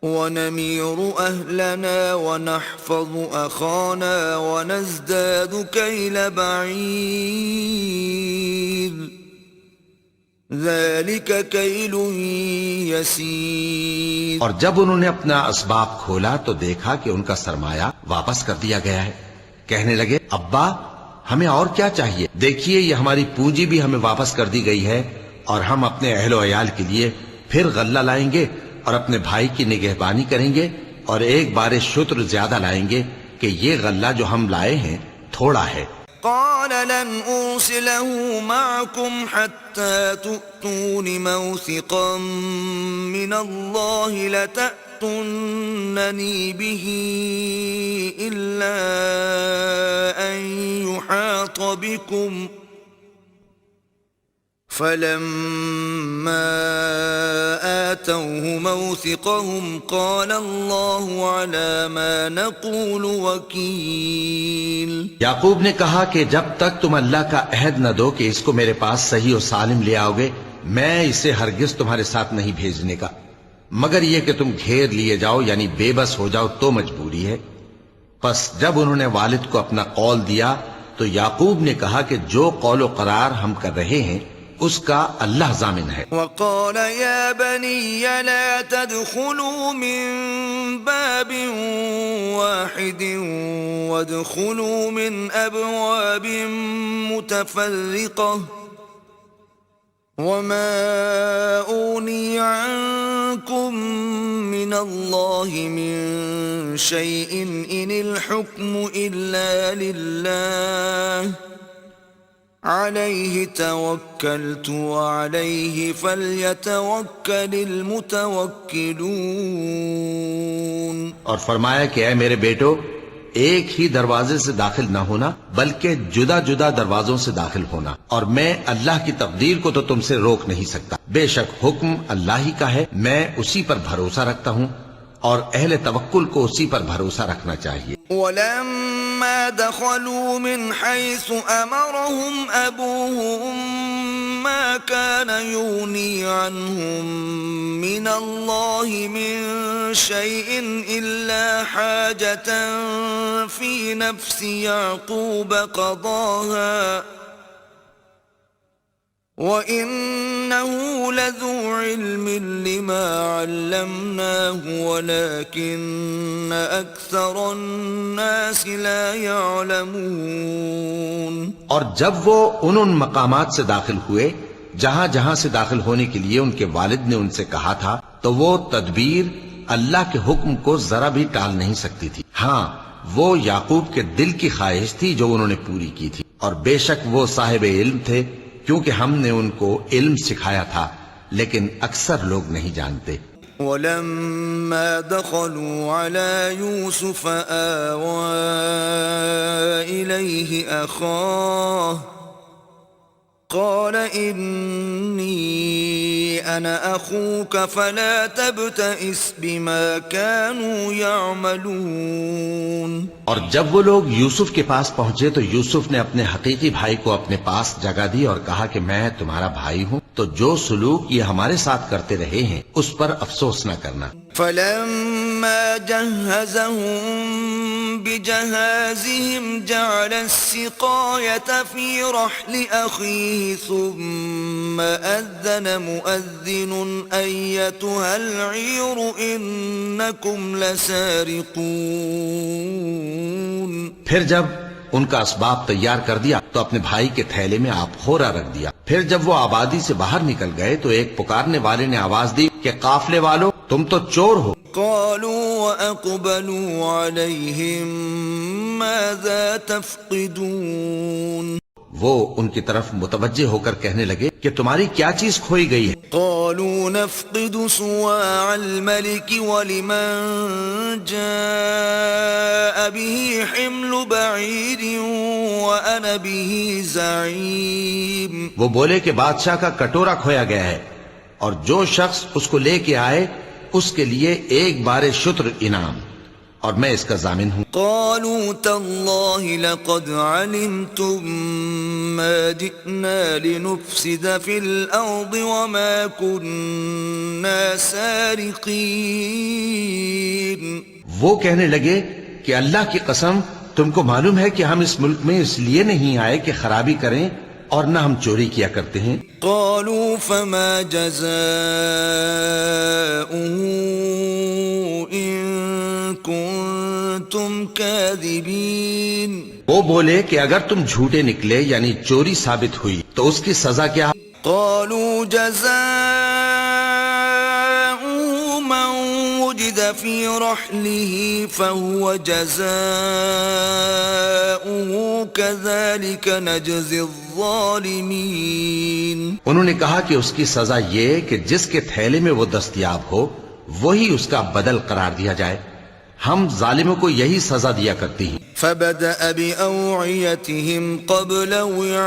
A: ونمير أهلنا ونحفظ أخانا ونزداد كيل بعير ذلك كيل يسير۔
B: اور جب انہوں نے اپنا اسباب کھولا تو دیکھا کہ ان کا سرمایہ واپس کر دیا گیا ہے۔ کہنے لگے ابا ہمیں اور کیا چاہیے، دیکھیے یہ ہماری پونجی بھی ہمیں واپس کر دی گئی ہے اور ہم اپنے اہل و عیال کے لیے پھر غلہ لائیں گے اور اپنے بھائی کی نگہبانی کریں گے اور ایک بار شتر زیادہ لائیں گے کہ یہ غلہ جو ہم لائے ہیں تھوڑا ہے۔
A: قال لن أرسله معكم حتى تؤتون موثقا من الله تأتونني به إلا أن يحاط بكم فلما آتوه موثقهم قال الله على ما نقول وكيل.
B: یعقوب نے کہا کہ جب تک تم اللہ کا عہد نہ دو کہ اس کو میرے پاس صحیح و سالم لے آؤ گے میں اسے ہرگز تمہارے ساتھ نہیں بھیجنے کا، مگر یہ کہ تم گھیر لیے جاؤ یعنی بے بس ہو جاؤ تو مجبوری ہے. پس جب انہوں نے والد کو اپنا قول دیا تو یعقوب نے کہا کہ جو قول و قرار ہم کر رہے ہیں اس کا اللہ ضامن ہے.
A: وقال يا بني لا تدخلوا من باب واحد وادخلوا من أبواب متفرقة وما أغني عنكم من الله من شيء إن الحكم إلا لله عليه توكلت وعليه فليتوكل المتوكلون.
B: اور فرمایا کہ اے میرے بیٹو ایک ہی دروازے سے داخل نہ ہونا بلکہ جدا جدا دروازوں سے داخل ہونا، اور میں اللہ کی تقدیر کو تو تم سے روک نہیں سکتا، بے شک حکم اللہ ہی کا ہے، میں اسی پر بھروسہ رکھتا ہوں اور اہل توکل کو اسی پر بھروسہ رکھنا چاہیے.
A: ولما دخلوا من حيث أمرهم أبوهم ما كان يغني عنهم من الله من شيء إلا حاجة في نفس يعقوب قضاها وَإِنَّهُ لَذُو عِلْمٍ لِّمَا عَلَّمْنَاهُ وَلَكِنَّ أَكْثَرَ النَّاسِ لَا يَعْلَمُونَ.
B: اور جب وہ ان مقامات سے داخل ہوئے جہاں جہاں سے داخل ہونے کے لیے ان کے والد نے ان سے کہا تھا تو وہ تدبیر اللہ کے حکم کو ذرا بھی ٹال نہیں سکتی تھی. ہاں وہ یعقوب کے دل کی خواہش تھی جو انہوں نے پوری کی تھی، اور بے شک وہ صاحب علم تھے کیونکہ ہم نے ان کو علم سکھایا تھا، لیکن اکثر لوگ نہیں جانتے.
A: وَلَمَّا دَخَلُوا عَلَى يُوسُفَ آوَى إِلَيْهِ أَخَاهُ قَالَ إِنِّي أَنَا أَخُوكَ فَلَا تَبْتَئِسْ بِمَا كَانُوا يَعْمَلُونَ.
B: اور جب وہ لوگ یوسف کے پاس پہنچے تو یوسف نے اپنے حقیقی بھائی کو اپنے پاس جگہ دی اور کہا کہ میں تمہارا بھائی ہوں، تو جو سلوک یہ ہمارے ساتھ کرتے رہے ہیں اس پر افسوس نہ کرنا.
A: فَلَمَّا جَهَّزَهُم بِجَهَازِهِمْ جَعَلَ السِّقَايَةَ فِي رَحْلِ أَخِيهِ ثُمَّ أَذَّنَ مُؤَذِّنٌ أَيَّتُهَا الْعِيرُ إِنَّكُمْ لَسَارِقُونَ.
B: پھر جب ان کا اسباب تیار کر دیا تو اپنے بھائی کے تھیلے میں آپ خورا رکھ دیا. پھر جب وہ آبادی سے باہر نکل گئے تو ایک پکارنے والے نے آواز دی کہ قافلے والو تم تو چور ہو.
A: قالوا وأقبلوا عليهم ماذا تفقدون.
B: وہ ان کی طرف متوجہ ہو کر کہنے لگے کہ تمہاری کیا چیز کھوئی گئی ہے.
A: قالوا نفقد صواع الملك ولمن جاء به حمل بعير وأنا به زعيم.
B: وہ بولے کہ بادشاہ کا کٹورا کھویا گیا ہے اور جو شخص اس کو لے کے آئے اس کے لیے ایک بار شتر انعام، اور میں اس کا ضامن ہوں.
A: قالوا تالله لقد علمتم ما جئنا لنفسد في الأرض وما كنا سارقين.
B: وہ کہنے لگے کہ اللہ کی قسم تم کو معلوم ہے کہ ہم اس ملک میں اس لیے نہیں آئے کہ خرابی کریں اور نہ ہم چوری کیا کرتے ہیں.
A: قالوا فما جزاؤه إن كنتم كاذبين.
B: وہ بولے کہ اگر تم جھوٹے نکلے یعنی چوری ثابت ہوئی تو اس کی سزا کیا؟
A: قالوا جزاؤه من وجد في رحله فهو جزاؤه كذلك نجزي الظالمين.
B: انہوں نے کہا کہ اس کی سزا یہ کہ جس کے تھیلے میں وہ دستیاب ہو وہی اس کا بدل قرار دیا جائے. ہم ظالموں کو یہی سزا دیا کرتے ہیں.
A: فبدأ بأوعيتهم قبل وعاء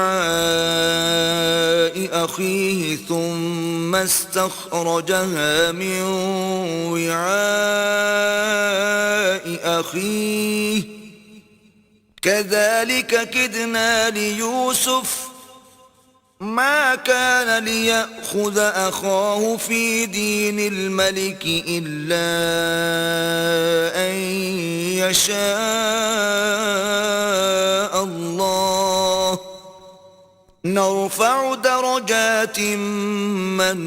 A: أخيه ثم استخرجها من وعاء أخيه كذلك كدنا ليوسف ما كان ليأخذ أخاه في دين الملك إلا أن يشاء الله نرفع درجات من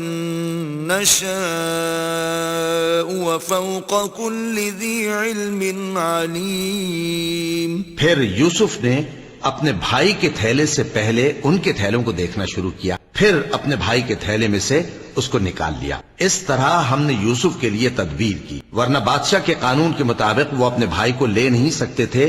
A: نشاء وفوق كل ذي علم عليم.
B: پھر یوسف نے اپنے بھائی کے تھیلے سے پہلے ان کے تھیلوں کو دیکھنا شروع کیا، پھر اپنے بھائی کے تھیلے میں سے اس کو نکال لیا. اس طرح ہم نے یوسف کے لیے تدبیر کی، ورنہ بادشاہ کے قانون کے مطابق وہ اپنے بھائی کو لے نہیں سکتے تھے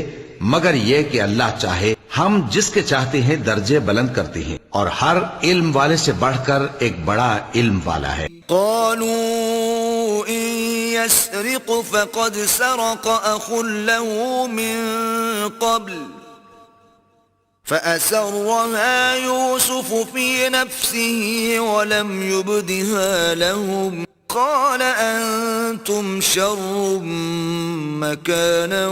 B: مگر یہ کہ اللہ چاہے. ہم جس کے چاہتے ہیں درجے بلند کرتے ہیں، اور ہر علم والے سے بڑھ کر ایک بڑا علم والا ہے.
A: قالوا إن يسرق فقد سرق أخ له من قبل فأسرها يوسف في نفسه ولم يبدها لهم قال أنتم شر مكانا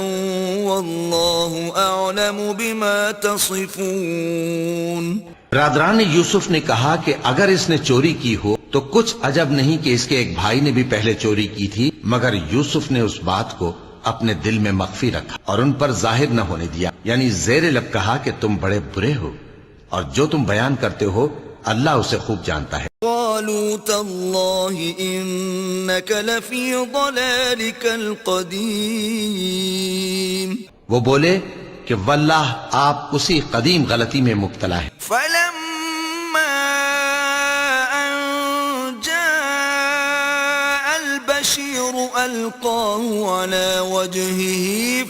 A: والله أعلم بما تصفون.
B: برادران یوسف نے کہا کہ اگر اس نے چوری کی ہو تو کچھ عجب نہیں کہ اس کے ایک بھائی نے بھی پہلے چوری کی تھی، مگر یوسف نے اس بات کو اپنے دل میں مخفی رکھا اور ان پر ظاہر نہ ہونے دیا، یعنی زیر لب کہا کہ تم بڑے برے ہو اور جو تم بیان کرتے ہو اللہ اسے خوب جانتا ہے.
A: قالوا تالله إنك لفي ضلالك القديم.
B: وہ بولے کہ واللہ آپ اسی قدیم غلطی میں مبتلا ہیں.
A: فلما أن جاء البشير ألقاه على وجهه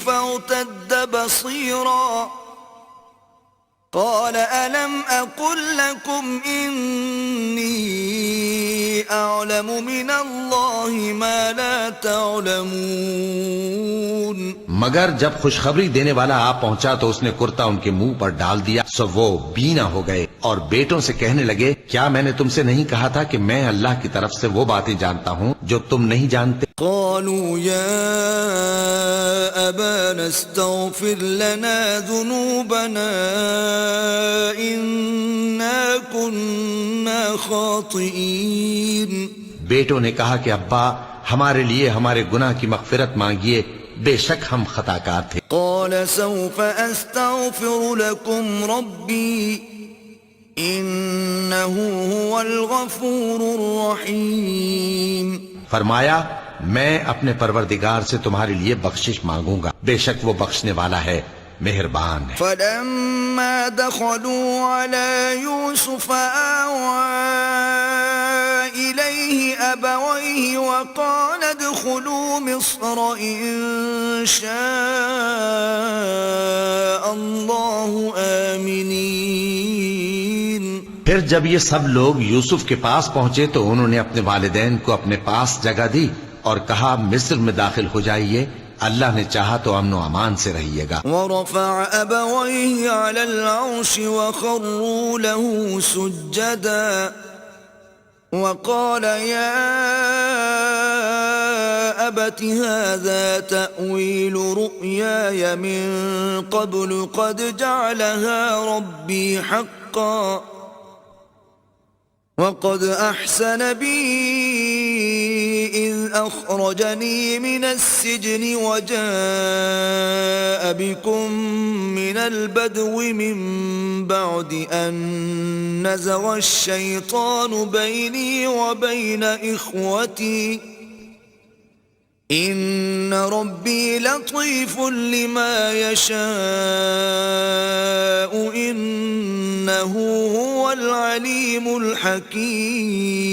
A: فارتد بصيرا قال ألم أقل لكم إني أعلم من الله ما لا تعلمون.
B: مگر جب خوشخبری دینے والا آ پہنچا تو اس نے کرتا ان کے منہ پر ڈال دیا، سو وہ بینا ہو گئے اور بیٹوں سے کہنے لگے کیا میں نے تم سے نہیں کہا تھا کہ میں اللہ کی طرف سے وہ باتیں جانتا ہوں جو تم نہیں جانتے.
A: قالوا يا أبانا استغفر لنا ذنوبنا إنا كنا خاطئين.
B: بیٹوں نے کہا کہ ابا ہمارے لیے ہمارے گناہ کی مغفرت مانگیے، بے شک ہم خطا کار تھے.
A: قال سوف أستغفر لكم ربي إنه هو الغفور الرحيم.
B: فرمایا میں اپنے پروردگار سے تمہارے لیے بخشش مانگوں گا، بے شک وہ بخشنے والا ہے، مہربان ہے.
A: فلما دخلوا على يوسف آوى إليه أبويه وقال ادخلوا مصر إن شاء الله آمنين.
B: پھر جب یہ سب لوگ یوسف کے پاس پہنچے تو انہوں نے اپنے والدین کو اپنے پاس جگہ دی اور کہا مصر میں داخل ہو جائیے، اللہ نے چاہا تو امن و امان سے رہیے گا.
A: ورفع أبويه على العرش وخروا له سجدا وقال يا أبت هذا تأويل رؤياي من قبل قد جعلها ربي حقا وقد أحسن بي إذ أخرجني من السجن وجاء بكم من البدو من بعد أن نزغ الشيطان بيني وبين إخوتي إن ربي لطيف لما يشاء إنه هو العليم الحكيم.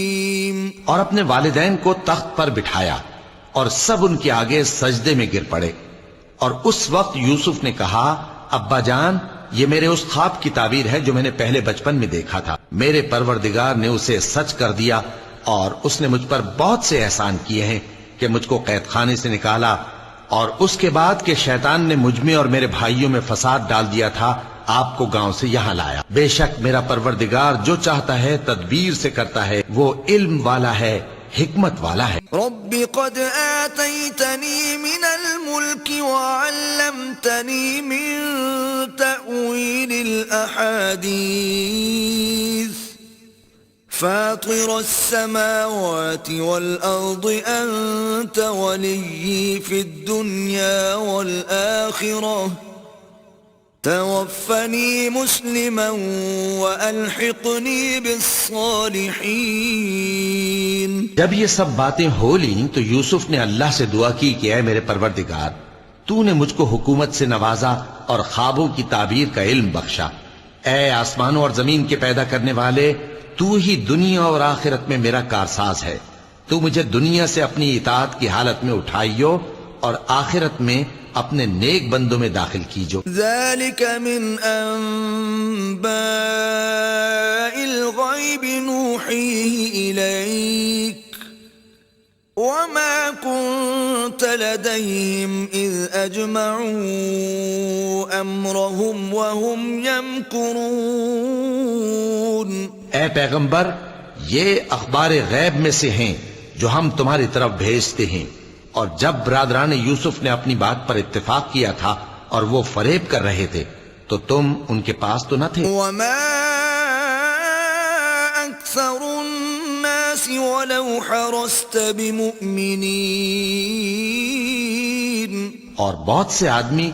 B: اور اپنے والدین کو تخت پر بٹھایا اور سب ان کے آگے سجدے میں گر پڑے. اور اس وقت یوسف نے کہا ابا جان یہ میرے اس خواب کی تعبیر ہے جو میں نے پہلے بچپن میں دیکھا تھا، میرے پروردگار نے اسے سچ کر دیا اور اس نے مجھ پر بہت سے احسان کیے ہیں، کہ مجھ کو قید خانے سے نکالا، اور اس کے بعد کہ شیطان نے مجھ میں اور میرے بھائیوں میں فساد ڈال دیا تھا، آپ کو گاؤں سے یہاں لایا۔ بے شک میرا پروردگار جو چاہتا ہے تدبیر سے کرتا ہے، وہ علم والا ہے، حکمت والا ہے۔
A: رب قد آتيتني من الملك وعلمتني من تأويل الأحاديث فاطر السماوات والأرض أنت ولي في الدنيا والآخرة توفني مسلما وألحقني بالصالحين۔
B: جب یہ سب باتیں ہو لیں تو یوسف نے اللہ سے دعا کی کہ اے میرے پروردگار، تو نے مجھ کو حکومت سے نوازا اور خوابوں کی تعبیر کا علم بخشا۔ اے آسمانوں اور زمین کے پیدا کرنے والے، تو ہی دنیا اور آخرت میں میرا کارساز ہے۔ تو مجھے دنیا سے اپنی اطاعت کی حالت میں اٹھائیو اور آخرت میں اپنے نیک بندوں میں داخل کیجو۔
A: ذلك من أنباء الغيب نوحيه إليك وما كنت لديهم إذ أجمعوا أمرهم وهم يمكرون۔
B: اے پیغمبر، یہ اخبار غیب میں سے ہیں جو ہم تمہاری طرف بھیجتے ہیں، اور جب برادران یوسف نے اپنی بات پر اتفاق کیا تھا اور وہ فریب کر رہے تھے تو تم ان کے پاس تو نہ تھے۔
A: وما أكثر الناس ولو حرصت بمؤمنين۔
B: اور بہت سے آدمی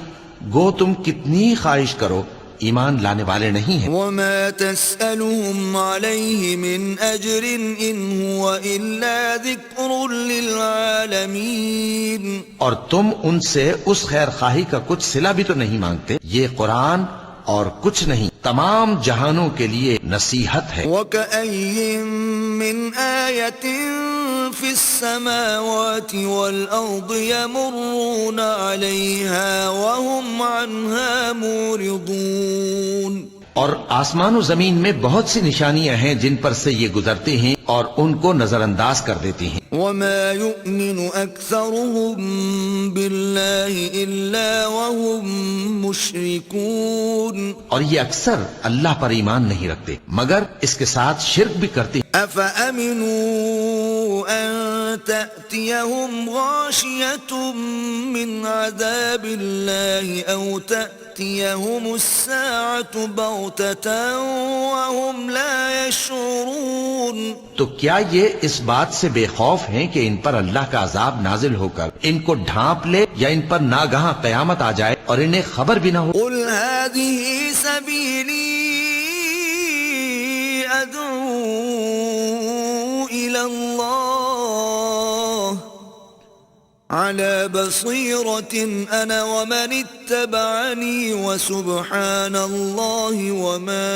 B: گو تم کتنی خواہش کرو ایمان لانے والے نہیں ہیں۔
A: وما تسألهم عليه من أجر إن هو إلا ذكر للعالمين۔
B: اور تم ان سے اس خیر خواہی کا کچھ صلہ بھی تو نہیں مانگتے۔ یہ قرآن اور کچھ نہیں، تمام جہانوں کے لیے نصیحت ہے۔
A: وكأي من آية في السماوات والأرض يمرون عليها وهم عنها معرضون۔
B: اور آسمان و زمین میں بہت سی نشانیاں ہیں جن پر سے یہ گزرتے ہیں اور ان کو نظر انداز کر دیتے ہیں۔
A: وما يؤمن أكثرهم بالله إلا وهم مشركون۔
B: اور یہ اکثر اللہ پر ایمان نہیں رکھتے مگر اس کے ساتھ شرک بھی کرتے ہیں۔
A: أفأمنوا أن تأتيهم غاشية من عذاب الله أو تأتيهم الساعة بغتة وهم لا يشعرون۔
B: تو کیا یہ اس بات سے بے خوف ہیں کہ ان پر اللہ کا عذاب نازل ہو کر ان کو ڈھانپ لے یا ان پر ناگہاں قیامت آ جائے اور انہیں خبر بھی نہ ہو؟
A: قل هذه سبيلي أدعو إلى الله على بصيرة أنا ومن اتبعني وسبحان الله وما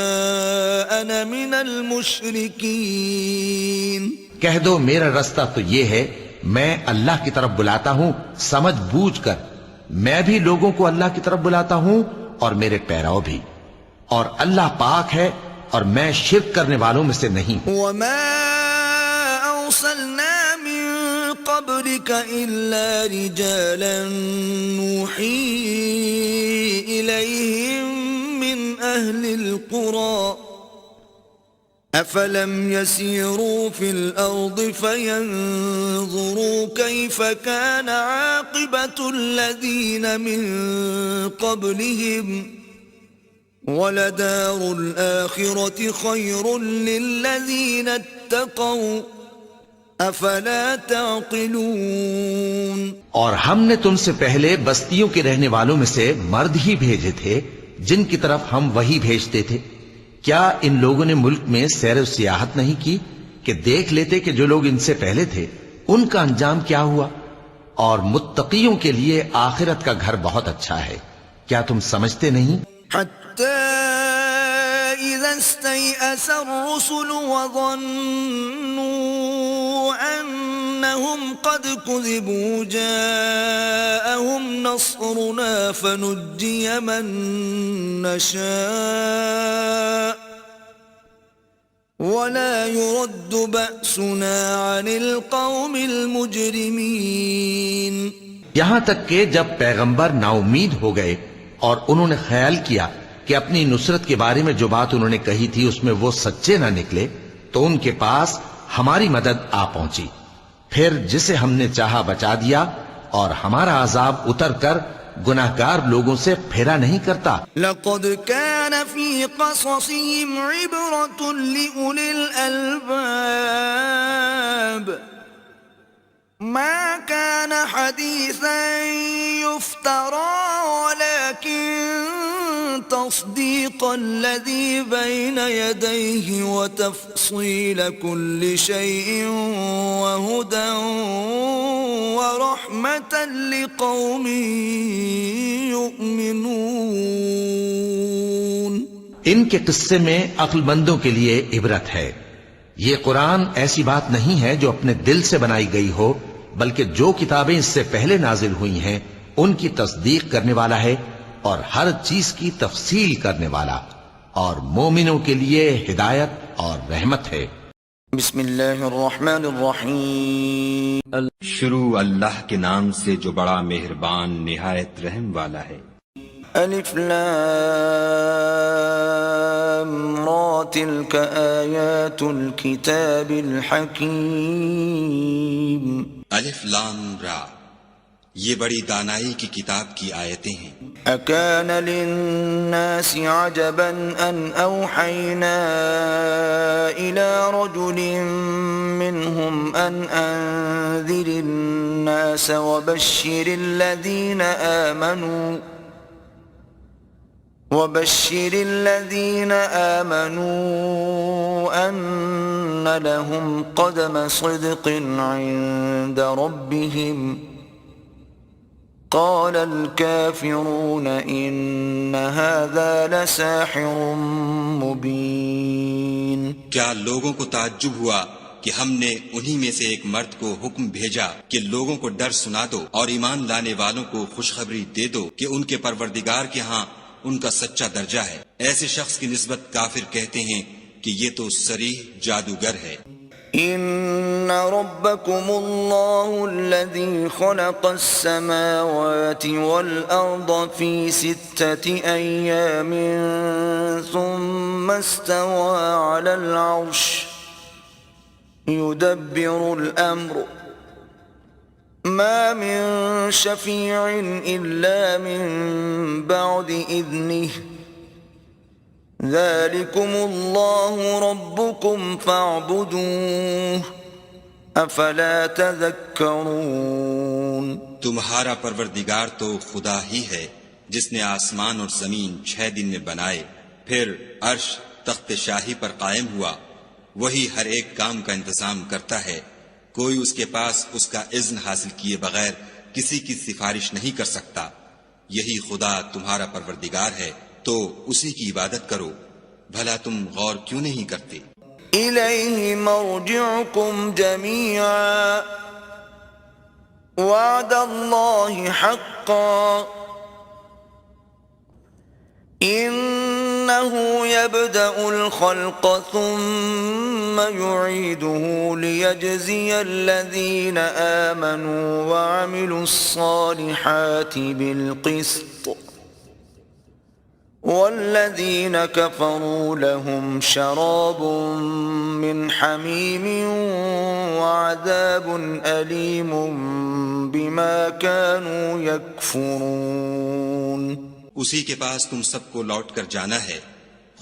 A: أنا من المشركين۔
B: کہہ دو میرا رستہ تو یہ ہے، میں اللہ کی طرف بلاتا ہوں سمجھ بوجھ کر، میں بھی لوگوں کو اللہ کی طرف بلاتا ہوں اور میرے پیراؤ بھی، اور اللہ پاک ہے اور میں شرک کرنے والوں میں سے نہیں۔
A: وما أرسلنا من قبلك إلا رجالا نوحي إليهم من أهل القرى أفلم يسيروا في الأرض فينظروا كيف كان عاقبة الذين من قبلهم ولدار الآخرة خير للذين اتقوا أفلا تعقلون۔
B: اور ہم نے تم سے پہلے بستیوں کے رہنے والوں میں سے مرد ہی بھیجے تھے جن کی طرف ہم وہی بھیجتے تھے۔ کیا ان لوگوں نے ملک میں سیر و سیاحت نہیں کی کہ دیکھ لیتے کہ جو لوگ ان سے پہلے تھے ان کا انجام کیا ہوا؟ اور متقیوں کے لیے آخرت کا گھر بہت اچھا ہے، کیا تم سمجھتے نہیں؟
A: حتى إذا استيأس الرسل وظنوا أنهم قد كذبوا جاءهم نصرنا فنجي من نشاء ولا يرد بأسنا عن القوم المجرمين.
B: یہاں تک کہ جب پیغمبر نا امید ہو گئے اور انہوں نے خیال کیا کہ اپنی نصرت کے بارے میں جو بات انہوں نے کہی تھی اس میں وہ سچے نہ نکلے، تو ان کے پاس ہماری مدد آ پہنچی. پھر جسے ہم نے چاہا بچا دیا، اور ہمارا عذاب اتر کر گناہگار لوگوں سے پھیرا نہیں کرتا.
A: لقد كان في قصصهم عبرة لأولي الألباب ما كان حديثا يفترى ولكن تصديق الذي بين يديه وتفصيل كل شيء وهدى ورحمة لقوم يؤمنون.
B: ان کے قصے میں عقل مندوں کے لیے عبرت ہے. یہ قرآن ایسی بات نہیں ہے جو اپنے دل سے بنائی گئی ہو، بلکہ جو کتابیں اس سے پہلے نازل ہوئی ہیں ان کی تصدیق کرنے والا ہے اور ہر چیز کی تفصیل کرنے والا، اور مومنوں کے لیے ہدایت اور رحمت ہے.
A: بسم اللہ الرحمن الرحیم.
C: شروع اللہ کے نام سے جو بڑا مہربان نہایت رحم والا ہے.
A: الف لام را تلک آیات الکتاب الحکیم.
C: الف لام را، یہ بڑی دانائی کی کتاب کی آیتیں ہیں.
A: اکان للناس عجبا ان اوحینا الى رجل منهم ان انذر الناس وبشر الذين آمنوا أن لهم قدم صدق عند ربهم قال الكافرون إن هذا لساحر مبين.
C: کیا لوگوں کو تعجب ہوا کہ ہم نے انہی میں سے ایک مرد کو حکم بھیجا کہ لوگوں کو ڈر سنا دو اور ایمان لانے والوں کو خوشخبری دے دو کہ ان کے پروردگار کے ہاں ان کا سچا درجہ ہے. ایسے شخص کی نسبت کافر کہتے ہیں کہ یہ تو صریح جادوگر ہے.
A: ان ربکم اللہ الذی خلق السماوات والارض فی 6 ایام ثم استوى على العرش يدبر الامر ما من شفيع إلا من بعد إذنه ذلكم الله ربكم فاعبدوه أفلا تذكرون.
C: تمہارا پروردگار تو خدا ہی ہے جس نے آسمان اور زمین 6 دن میں بنائے، پھر عرش تخت شاہی پر قائم ہوا. وہی ہر ایک کام کا انتظام کرتا ہے، کوئی اس کے پاس اس کا اذن حاصل کیے بغیر کسی کی سفارش نہیں کر سکتا. یہی خدا تمہارا پروردگار ہے، تو اسی کی عبادت کرو. بھلا تم غور کیوں نہیں کرتے؟
A: الیہ مرجعکم جمیعا وعد اللہ حقا انه يبدأ الخلق ثم يعيده ليجزي الذين آمنوا وعملوا الصالحات بالقسط والذين كفروا لهم شراب من حميم وعذاب أليم بما كانوا يكفرون.
C: اسی کے پاس تم سب کو لوٹ کر جانا ہے.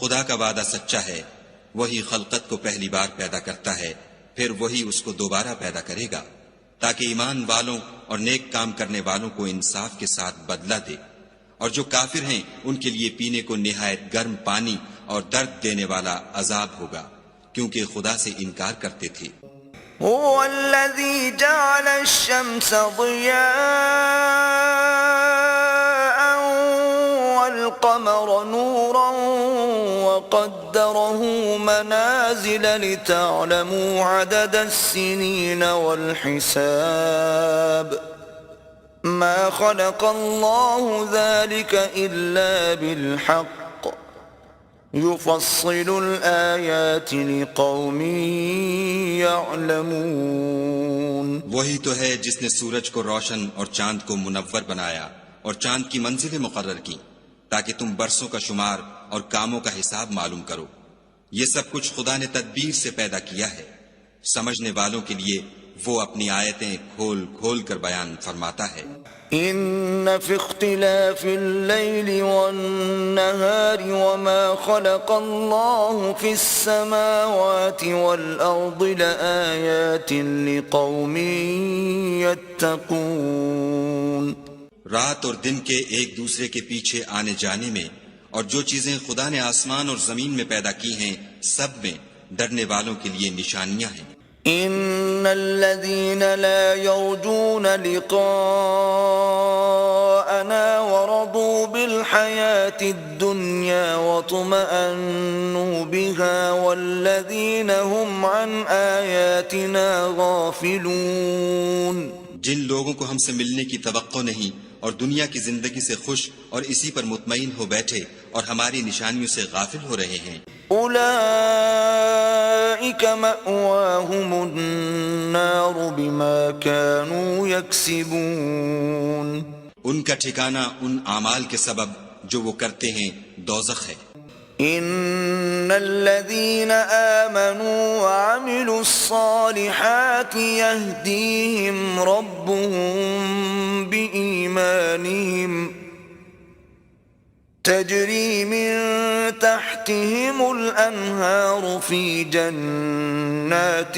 C: خدا کا وعدہ سچا ہے، وہی خلقت کو پہلی بار پیدا کرتا ہے، پھر وہی اس کو دوبارہ پیدا کرے گا تاکہ ایمان والوں اور نیک کام کرنے والوں کو انصاف کے ساتھ بدلہ دے. اور جو کافر ہیں ان کے لیے پینے کو نہایت گرم پانی اور درد دینے والا عذاب ہوگا، کیونکہ خدا سے انکار کرتے تھے.
A: هو الذي جعل الشمس ضياء والقمر نورا وقدره منازل لتعلموا عدد السنين والحساب ما خلق الله ذلك إلا بالحق يفصل الآيات لقوم يعلمون.
C: وہی تو ہے جس نے سورج کو روشن اور چاند کو منور بنایا اور چاند کی منزلیں مقرر کی تاکہ تم برسوں کا شمار اور کاموں کا حساب معلوم کرو. یہ سب کچھ خدا نے تدبیر سے پیدا کیا ہے. سمجھنے والوں کے لیے وہ اپنی آیتیں کھول کھول کر بیان فرماتا ہے.
A: إن في اختلاف الليل والنهار وما خلق الله في السماوات والأرض لآيات لقوم يتقون.
C: رات اور دن کے ایک دوسرے کے پیچھے آنے جانے میں اور جو چیزیں خدا نے آسمان اور زمین میں پیدا کی ہیں سب میں ڈرنے والوں کے لیے نشانیاں ہیں.
A: إن الذين لا يرجون لقاءنا ورضوا بالحياة الدنيا واطمأنوا بها والذين هم عن آياتنا غافلون.
C: جن لوگوں کو ہم سے ملنے کی توقع نہیں اور دنیا کی زندگی سے خوش اور اسی پر مطمئن ہو بیٹھے اور ہماری نشانیوں سے غافل ہو رہے ہیں،
A: أولئك مأواهم النار بما كانوا يكسبون.
C: ان کا ٹھکانہ ان اعمال کے سبب جو وہ کرتے ہیں دوزخ ہے.
A: إن الذين آمنوا وعملوا الصالحات يهديهم ربهم بإيمانهم تجري من تحتهم الأنهار في جنات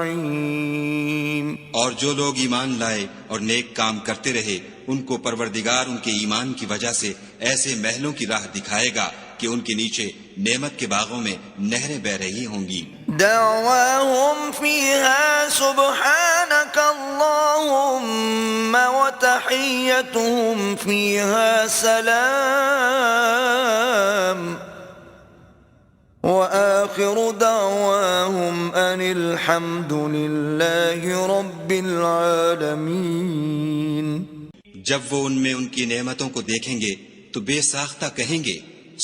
A: النعيم.
C: اور جو لوگ ایمان لائے اور نیک کام کرتے رہے ان کو پروردگار ان کے ایمان کی وجہ سے ایسے محلوں کی راہ دکھائے گا کہ ان کے نیچے نعمت کے باغوں میں نہریں بہ رہی ہوں گی.
A: دعواهم فيها سبحانك اللهم وتحيتهم فيها سلام وآخر دعواهم أن الحمد لله رب العالمين.
C: جب وہ ان میں ان کی نعمتوں کو دیکھیں گے تو بے ساختہ کہیں گے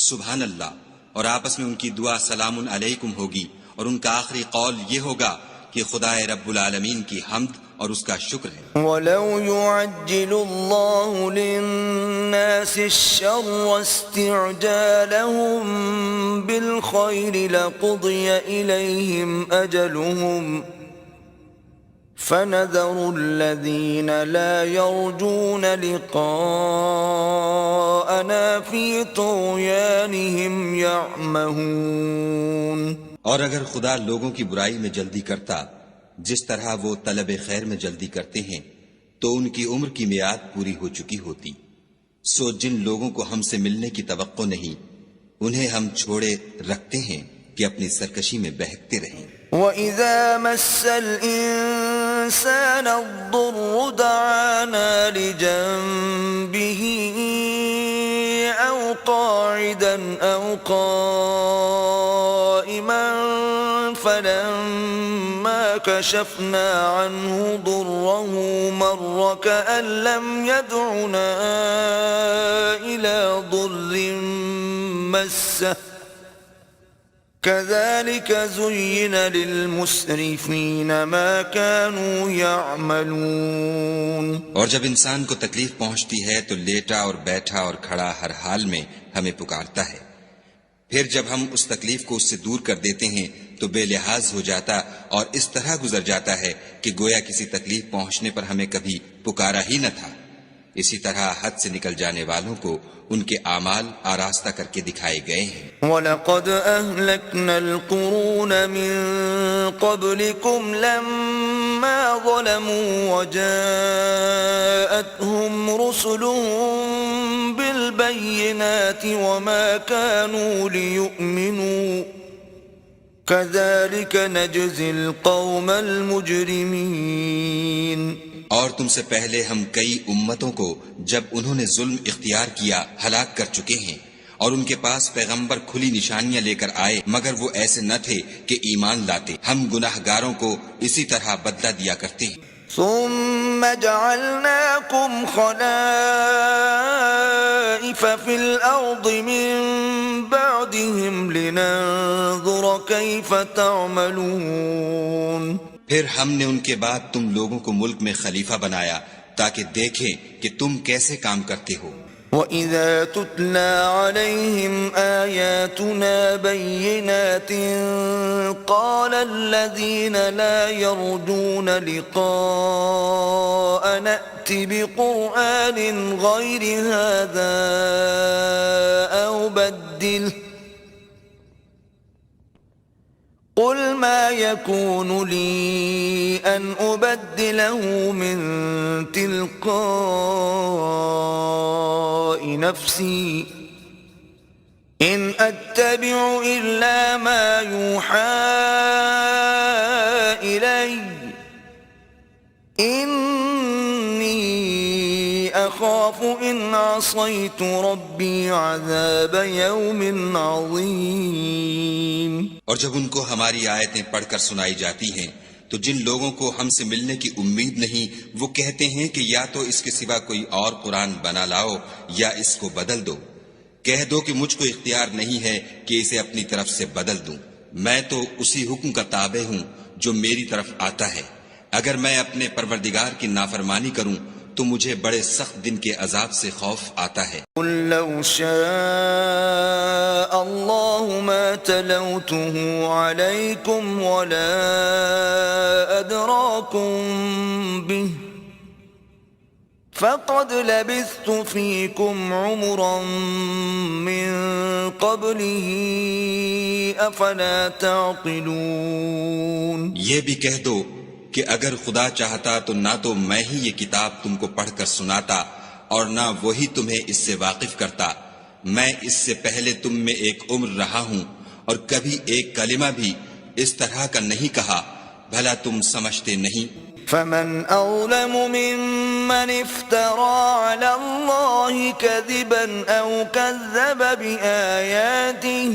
C: سبحان اللہ، اور آپس میں ان کی دعا سلام علیکم ہوگی، اور ان کا آخری قول یہ ہوگا کہ خدا رب العالمین کی حمد اور اس کا شکر ہے.
A: وَلَوْ يُعَجِّلُ اللَّهُ لِلنَّاسِ الشَّرَّ اسْتِعْجَالَهُم بِالْخَيْرِ لَقُضِيَ إِلَيْهِمْ أَجَلُهُمْ فَنَذَرُ الَّذِينَ لَا يَرْجُونَ لِقَاءَنَا فِي طُغْيَانِهِمْ يَعْمَهُونَ.
C: اور اگر خدا لوگوں کی برائی میں جلدی کرتا جس طرح وہ طلب خیر میں جلدی کرتے ہیں تو ان کی عمر کی میعاد پوری ہو چکی ہوتی. سو جن لوگوں کو ہم سے ملنے کی توقع نہیں انہیں ہم چھوڑے رکھتے ہیں کہ اپنی سرکشی میں بہکتے رہیں.
A: وَإِذَا مَسَّ الْإِنسَانَ الضُّرُّ دَعَانَا لِجَنبِهِ أَوْ قَاعِدًا أَوْ قَائِمًا فَلَمَّا كَشَفْنَا عَنْهُ ضُرَّهُ مَرَّ كَأَن لَّمْ يَدْعُنَا إِلَى ضُرٍّ مَّسَّهُ كَذَلِكَ زُيِّنَ لِلْمُسْرِفِينَ مَا كَانُوا يَعْمَلُونَ.
C: اور جب انسان کو تکلیف پہنچتی ہے تو لیٹا اور بیٹھا اور کھڑا ہر حال میں ہمیں پکارتا ہے. پھر جب ہم اس تکلیف کو اس سے دور کر دیتے ہیں تو بے لحاظ ہو جاتا اور اس طرح گزر جاتا ہے کہ گویا کسی تکلیف پہنچنے پر ہمیں کبھی پکارا ہی نہ تھا. اسی طرح حد سے نکل جانے والوں کو ان کے اعمال آراستہ کر کے دکھائے گئے ہیں.
A: وَلَقَدْ أَهْلَكْنَا الْقُرُونَ مِن قَبْلِكُمْ لَمَّا ظَلَمُوا وَجَاءَتْهُمْ رُسُلُهُم بِالْبَيِّنَاتِ وَمَا كَانُوا لِيُؤْمِنُوا كَذَلِكَ نَجْزِي الْقَوْمَ الْمُجْرِمِينَ.
C: اور تم سے پہلے ہم کئی امتوں کو جب انہوں نے ظلم اختیار کیا ہلاک کر چکے ہیں، اور ان کے پاس پیغمبر کھلی نشانیاں لے کر آئے مگر وہ ایسے نہ تھے کہ ایمان لاتے. ہم گناہ گاروں کو اسی طرح بدلہ دیا کرتے ہیں.
A: ثم جعلناكم خلائف في الأرض من بعدهم لننظر كيف تعملون
C: پھر ہم نے ان کے بعد تم لوگوں کو ملک میں خلیفہ بنایا تاکہ دیکھیں کہ تم کیسے کام کرتے ہو۔
A: وَإِذَا تُتْلَى عَلَيْهِمْ آيَاتُنَا بَيِّنَاتٍ قَالَ الَّذِينَ لَا يَرْجُونَ لِقَاءَنَا ائْتِ بِقُرْآنٍ غَيْرِ هَذَا أَوْ بَدِّلْهُ قُلْ مَا يَكُونُ لِي أَنْ أُبَدِّلَهُ مِنْ تِلْقَاءِ نَفْسِي إِنْ أَتَّبِعُ إِلَّا مَا يُوحَى إِلَيَّ إِنِّي أَخَافُ إِنْ عَصَيْتُ رَبِّي عَذَابَ يَوْمٍ عَظِيمٍ۔
C: اور جب ان کو ہماری آیتیں پڑھ کر سنائی جاتی ہیں تو جن لوگوں کو ہم سے ملنے کی امید نہیں وہ کہتے ہیں کہ یا تو اس کے سوا کوئی اور قرآن بنا لاؤ یا اس کو بدل دو۔ کہہ دو کہ مجھ کو اختیار نہیں ہے کہ اسے اپنی طرف سے بدل دوں، میں تو اسی حکم کا تابع ہوں جو میری طرف آتا ہے۔ اگر میں اپنے پروردگار کی نافرمانی کروں تو مجھے بڑے سخت دن کے عذاب سے خوف آتا ہے۔
A: قل لو شاء الله ما تلوته عليكم ولا أدراكم به فقد لبثت فيكم عمرا من قبله أفلا تعقلون۔
C: یہ بھی کہہ دو کہ اگر خدا چاہتا تو نہ تو میں ہی یہ کتاب تم کو پڑھ کر سناتا اور نہ وہی تمہیں اس سے واقف کرتا۔ میں اس سے پہلے تم میں ایک عمر رہا ہوں اور کبھی ایک کلمہ بھی اس طرح کا نہیں کہا، بھلا تم سمجھتے نہیں؟
A: فمن أظلم ممن افترى على الله كذبا أو كذب بآياته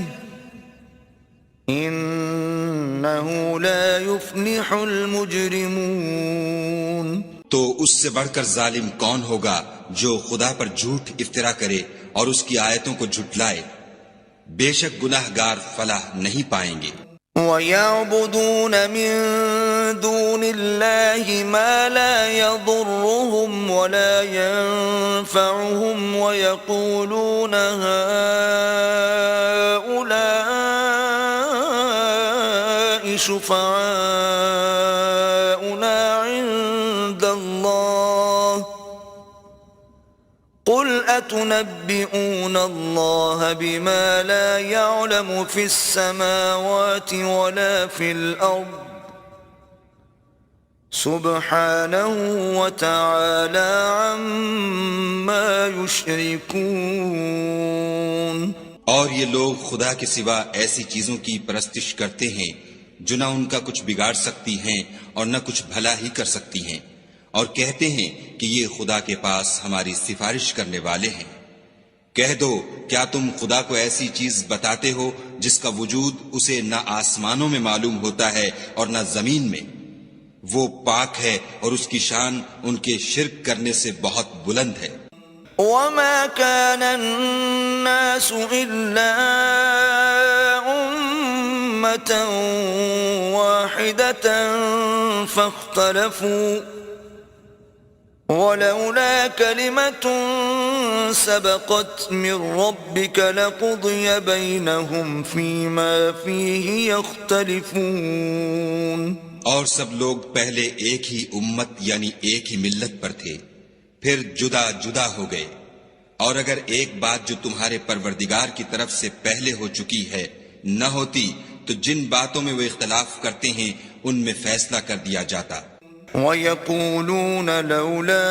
A: إنه لا يفلح المجرمون۔
C: تو اس سے بڑھ کر ظالم کون ہوگا جو خدا پر جھوٹ افطرا کرے اور اس کی آیتوں کو جھٹلائے؟ بے شک گناہ گار فلاح نہیں پائیں گے۔
A: وَيَعْبُدُونَ مِن دُونِ اللَّهِ مَا لَا يَضُرُّهُمْ وَلَا يَنفَعُهُمْ وَيَقُولُونَ هَؤُلَاءِ شُفَعَاؤُنَا عِندَ اللَّهِ قُلْ أَتُنَبِّئُونَ اللَّهَ بِمَا لَا يَعْلَمُ فِي السَّمَاوَاتِ وَلَا فِي الْأَرْضِ سُبْحَانَهُ وَتَعَالَى عَمَّا يُشْرِكُونَ۔
C: اور یہ لوگ خدا کے سوا ایسی چیزوں کی پرستش کرتے ہیں جو نہ ان کا کچھ بگاڑ سکتی ہیں اور نہ کچھ بھلا ہی کر سکتی ہیں، اور کہتے ہیں کہ یہ خدا کے پاس ہماری سفارش کرنے والے ہیں۔ کہہ دو کیا تم خدا کو ایسی چیز بتاتے ہو جس کا وجود اسے نہ آسمانوں میں معلوم ہوتا ہے اور نہ زمین میں؟ وہ پاک ہے اور اس کی شان ان کے شرک کرنے سے بہت بلند ہے۔
A: وَمَا كَانَ النَّاسُ إِلَّا أُمَّةً وَاحِدَةً فَاخْتَلَفُوا وَلَوْلَا كَلِمَةٌ سَبَقَتْ مِنْ رَبِّكَ لَقُضِيَ بَيْنَهُمْ فِيمَا فِيهِ يَخْتَلِفُونَ۔
C: اور سب لوگ پہلے ایک ہی امت یعنی ایک ہی ملت پر تھے، پھر جدا جدا ہو گئے، اور اگر ایک بات جو تمہارے پروردگار کی طرف سے پہلے ہو چکی ہے نہ ہوتی تو جن باتوں میں وہ اختلاف کرتے ہیں ان میں فیصلہ کر دیا جاتا۔
A: وَيَقُولُونَ لَوْلَا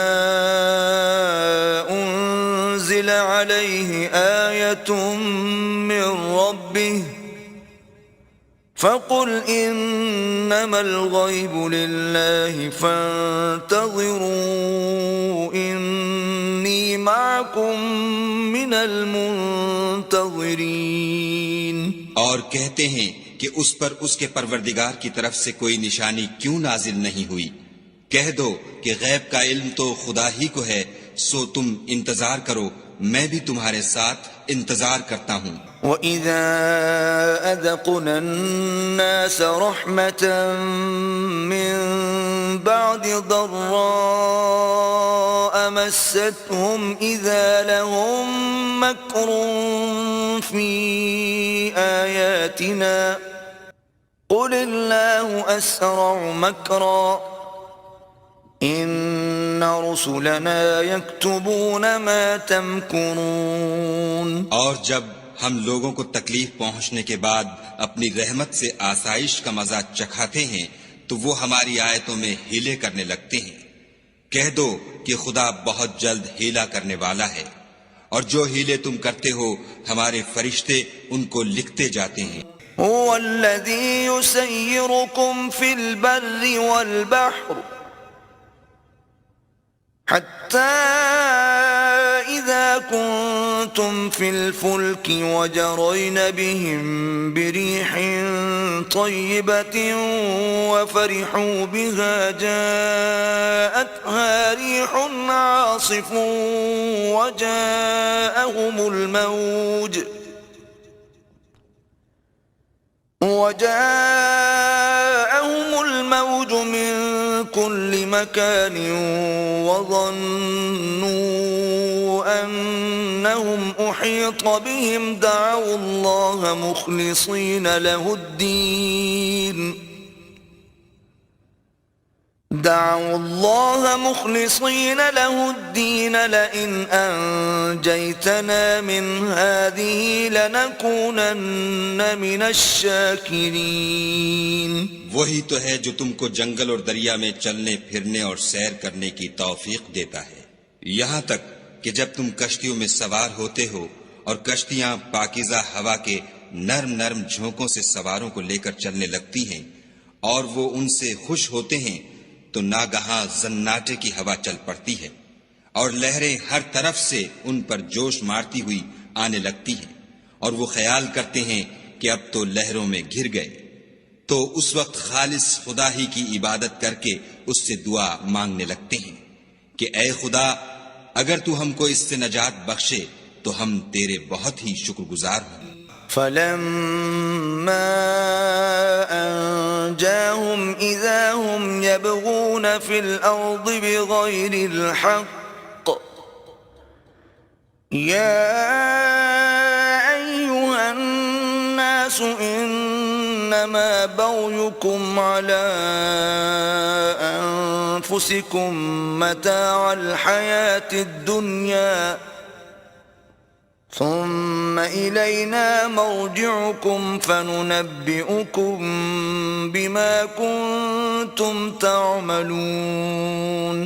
A: أُنزِلَ عَلَيْهِ آيَةٌ مِّن رَّبِّهِ فَقُلْ إِنَّمَا الْغَيْبُ لِلَّهِ فَانتَظِرُوا إِنِّي مَعَكُمْ مِنَ الْمُنتَظِرِينَ۔
C: اور کہتے ہیں کہ اس پر اس کے پروردگار کی طرف سے کوئی نشانی کیوں نازل نہیں ہوئی؟ کہہ دو کہ غیب کا علم تو خدا ہی کو ہے، سو تم انتظار کرو، میں بھی تمہارے ساتھ انتظار کرتا ہوں۔
A: وَإِذَا أَذَقْنَا النَّاسَ رَحْمَةً مِّن بَعْدِ ضَرَّاءَ مَسَّتْهُمْ إِذَا لَهُم مَّكْرٌ فِي آيَاتِنَا قُلِ اللَّهُ أَسْرَعُ مَكْرًا إِنَّ رُسُلَنَا يَكْتُبُونَ مَا تَمْكُرُونَ۔
C: اور جب ہم لوگوں کو تکلیف پہنچنے کے بعد اپنی رحمت سے آسائش کا مزہ چکھاتے ہیں تو وہ ہماری آیتوں میں ہیلے کرنے لگتے ہیں۔ کہہ دو کہ خدا بہت جلد ہیلا کرنے والا ہے، اور جو ہیلے تم کرتے ہو ہمارے فرشتے ان کو لکھتے جاتے ہیں۔
A: هو الذي يسيركم في البر والبحر حتى إذا كنتم في الفلك وجرين بهم بريح طيبة وفرحوا بها جاءتها ريح عاصف وجاءهم الموج من كل مكان وظنوا أنهم أحيط بهم دعوا الله مخلصين له الدين لئن أنجيتنا من هذه لنكونن من الشاكرين۔
C: وہی تو ہے جو تم کو جنگل اور دریا میں چلنے پھرنے اور سیر کرنے کی توفیق دیتا ہے، یہاں تک کہ جب تم کشتیوں میں سوار ہوتے ہو اور کشتیاں پاکیزہ ہوا کے نرم نرم جھونکوں سے سواروں کو لے کر چلنے لگتی ہیں اور وہ ان سے خوش ہوتے ہیں تو ناگہاں زناٹے کی ہوا چل پڑتی ہے اور لہریں ہر طرف سے ان پر جوش مارتی ہوئی آنے لگتی ہیں، اور وہ خیال کرتے ہیں کہ اب تو لہروں میں گر گئے، تو اس وقت خالص خدا ہی کی عبادت کر کے اس سے دعا مانگنے لگتے ہیں کہ اے خدا اگر تو ہم کو اس سے نجات بخشے تو ہم تیرے بہت ہی شکر گزار ہوں۔
A: فَلَمَّا أَنْجَاهُمْ إِذَا هُمْ يَبْغُونَ فِي الْأَرْضِ بِغَيْرِ الْحَقِّ يَا أَيُّهَا النَّاسُ إِنَّمَا بَغْيُكُمْ عَلَى أَنفُسِكُمْ مَتَاعَ الْحَيَاةِ الدُّنْيَا ثم إلينا مرجعكم فننبئكم بما كنتم تعملون۔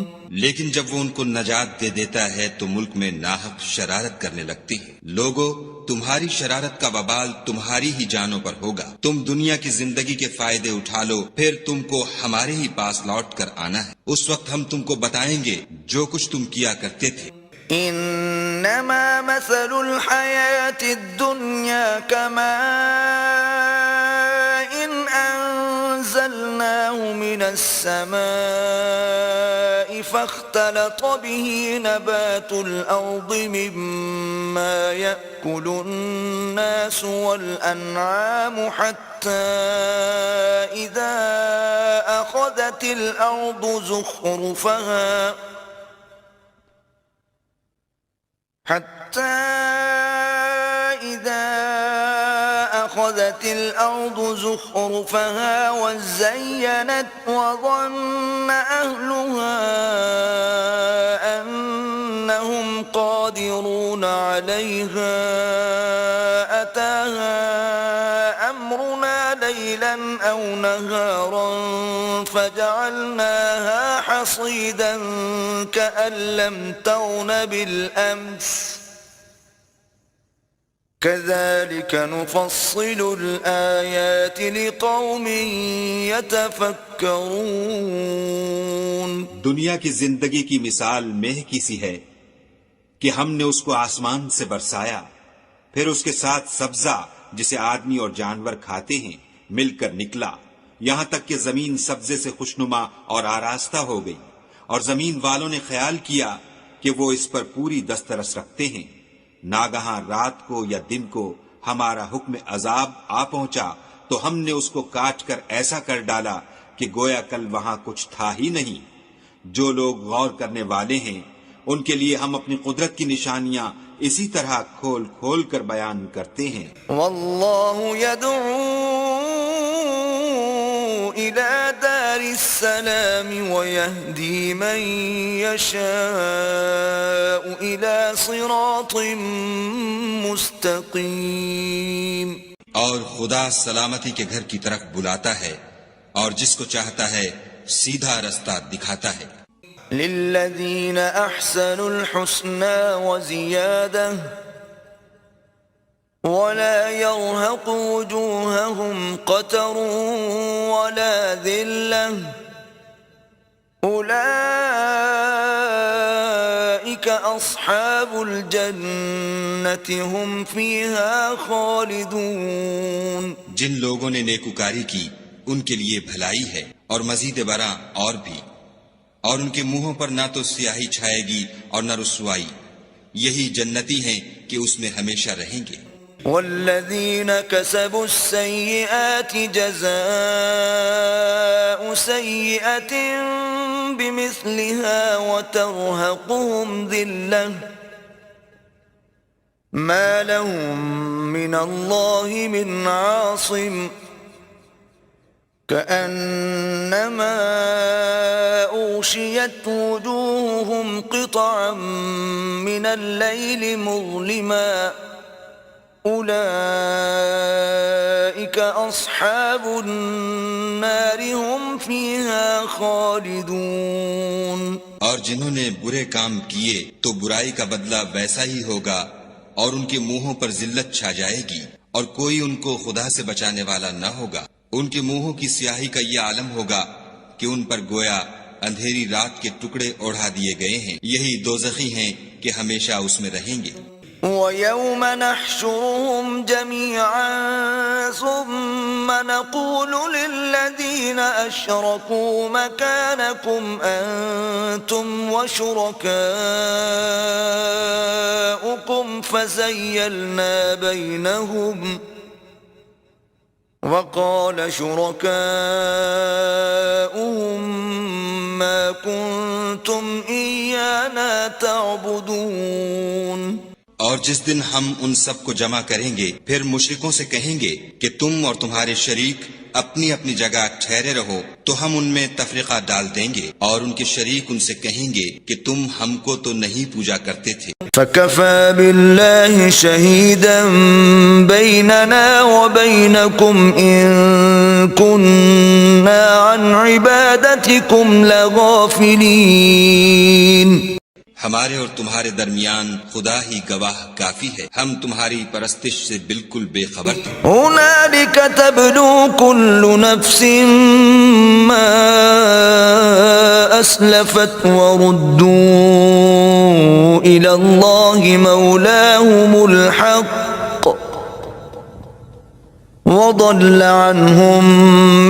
C: لیکن جب وہ ان کو نجات دے دیتا ہے تو ملک میں ناحق شرارت کرنے لگتے ہیں۔ لوگو تمہاری شرارت کا وبال تمہاری ہی جانوں پر ہوگا، تم دنیا کی زندگی کے فائدے اٹھا لو، پھر تم کو ہمارے ہی پاس لوٹ کر آنا ہے، اس وقت ہم تم کو بتائیں گے جو کچھ تم کیا کرتے تھے۔
A: انما مثل الحياة الدنيا كماء إن انزلناه من السماء فاختلط به نبات الارض مما يأكل الناس والانعام حتى اذا اخذت الارض زخرفها وزينت وظن أهلها أنهم قادرون عليها أتاها أمرنا ليلا أو نهارا فجعلناها حصيدا كأن لم تغن بالأمس كذلك نفصل الآيات لقوم يتفكرون۔
C: دنیا کی زندگی کی مثال مہ کی سی ہے کہ ہم نے اس کو آسمان سے برسایا، پھر اس کے ساتھ سبزہ جسے آدمی اور جانور کھاتے ہیں مل کر نکلا، یہاں تک کہ زمین سبزے سے خوشنما اور آراستہ ہو گئی، اور زمین والوں نے خیال کیا کہ وہ اس پر پوری دسترس رکھتے ہیں۔ ناگہاں رات کو یا دن کو ہمارا حکم عذاب آ پہنچا تو ہم نے اس کو کاٹ کر ایسا کر ڈالا کہ گویا کل وہاں کچھ تھا ہی نہیں۔ جو لوگ غور کرنے والے ہیں ان کے لیے ہم اپنی قدرت کی نشانیاں اسی طرح کھول کھول کر بیان کرتے ہیں۔
A: واللہ يدعو إلى دار السلام ويهدي من يشاء إلى صراط مستقيم۔
C: اور خدا سلامتی کے گھر کی طرف بلاتا ہے اور جس کو چاہتا ہے سیدھا رستہ دکھاتا ہے۔
A: للذین احسنوا الحسنى وزیادہ ولا يرهق وجوههم قتر ولا ذلة أولئك أصحاب الجنة هم فيها خالدون۔
C: جن لوگوں نے نیکوکاری کی ان کے لیے بھلائی ہے اور مزید برآں اور بھی، اور ان کے منہوں پر نہ تو سیاہی چھائے گی اور نہ رسوائی، یہی جنتی ہیں کہ اس میں ہمیشہ رہیں گے۔
A: والذین کسبوا السیئات جزاء سیئة بمثلها وترهقهم ذلة ما لهم من الله من عاصم كأنما أغشيت وجوههم قطعا من الليل مظلما أولئك أصحاب النار هم فيها خالدون۔
C: اور جنہوں نے برے کام کیے تو برائی کا بدلہ ویسا ہی ہوگا، اور ان کے منہوں پر ذلت چھا جائے گی، اور کوئی ان کو خدا سے بچانے والا نہ ہوگا۔ ان کے منہوں کی سیاہی کا یہ عالم ہوگا کہ ان پر گویا اندھیری رات کے ٹکڑے اوڑھا دیے گئے ہیں، یہی دوزخی ہیں کہ ہمیشہ اس میں رہیں گے۔
A: وَيَوْمَ نَحْشُرُهُمْ جَمِيعًا ثُمَّ نَقُولُ لِلَّذِينَ أَشْرَكُوا مَكَانَكُمْ أَنْتُمْ وَشُرَكَاؤُكُمْ فَزَيَّلْنَا بَيْنَهُمْ وَقَالَ شُرَكَاؤُهُمْ مَا كُنْتُمْ إِيَّانَا تَعْبُدُونَ۔
C: اور جس دن ہم ان سب کو جمع کریں گے پھر مشرکوں سے کہیں گے کہ تم اور تمہارے شریک اپنی اپنی جگہ ٹھہرے رہو، تو ہم ان میں تفرقہ ڈال دیں گے، اور ان کے شریک ان سے کہیں گے کہ تم ہم کو تو نہیں پوجا کرتے تھے۔
A: فَكَفَى بِاللَّهِ شَهِيدًا بَيْنَنَا وَبَيْنَكُمْ إِن كُنَّا عَنْ عِبَادَتِكُمْ لَغَافِلِينَ۔
C: ہمارے اور تمہارے درمیان خدا ہی گواہ کافی ہے، ہم تمہاری پرستش سے بالکل بے خبر تھے۔
A: هُنَالِكَ تَبْلُو كُلُّ نَفْسٍ مَا أَسْلَفَتْ وَرُدُّوا إِلَى اللَّهِ مَوْلَاهُمُ الْحَقِّ وَضَلَّ عَنْهُمْ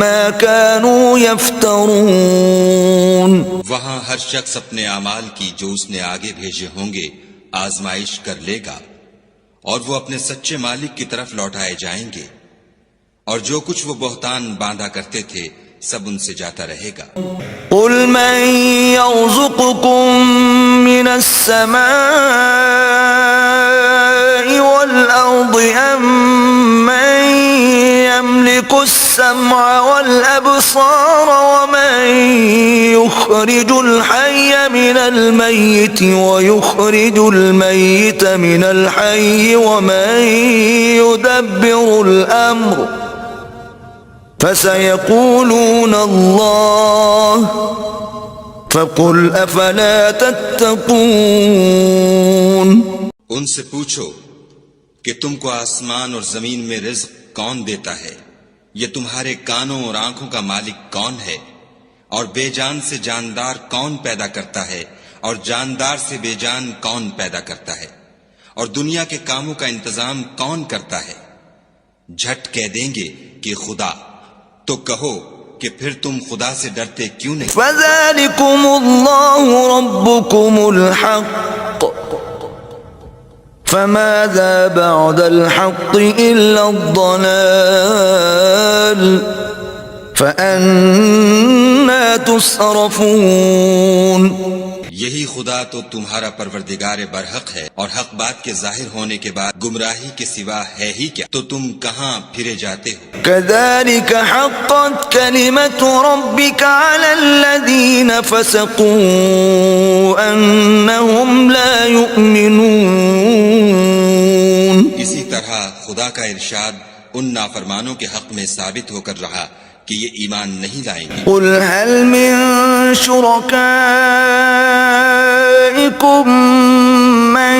A: مَا كَانُوا يَفْتَرُونَ۔
C: وہاں ہر شخص اپنے اعمال کی جو اس نے آگے بھیجے ہوں گے آزمائش کر لے گا، اور وہ اپنے سچے مالک کی طرف لوٹائے جائیں گے، اور جو کچھ وہ بہتان باندھا کرتے تھے سب ان سے جاتا رہے گا۔
A: قُلْ مَنْ يَرْزُقُكُم مِّنَ السَّمَاءِ وَالْأَرْضِ أَمَّن يَمْلِكُ السَّمْعَ وَالْأَبْصَارَ وَمَن يُخْرِجُ الْحَيَّ مِنَ الْمَيِّتِ وَيُخْرِجُ الْمَيِّتَ مِنَ الْحَيِّ وَمَن يُدَبِّرُ الْأَمْرَ فَسَيَقُولُونَ اللَّهُ فَقُلْ أَفَلَا تَتَّقُونَ۔
C: ان سے پوچھو کہ تم کو آسمان اور زمین میں رزق کون دیتا ہے، یہ تمہارے کانوں اور آنکھوں کا مالک کون ہے، اور بے جان سے جاندار کون پیدا کرتا ہے، اور جاندار سے بے جان کون پیدا کرتا ہے، اور دنیا کے کاموں کا انتظام کون کرتا ہے؟ جھٹ کہہ دیں گے کہ خدا۔ تو کہو کہ پھر تم خدا سے ڈرتے کیوں نہیں؟
A: فذلكم الله ربكم الحق فماذا بعد الحق إلا الضلال فأنا تصرفون.
C: یہی خدا تو تمہارا پروردگار برحق ہے، اور حق بات کے ظاہر ہونے کے بعد گمراہی کے سوا ہے ہی کیا، تو تم کہاں پھرے جاتے ہو؟
A: كذلك حقت كلمة ربك على الذين فسقوا أنهم لا يؤمنون.
C: اسی طرح خدا کا ارشاد ان نافرمانوں کے حق میں ثابت ہو کر رہا کہ یہ ایمان نہیں لائیں گے.
A: قل هل من شركائكم من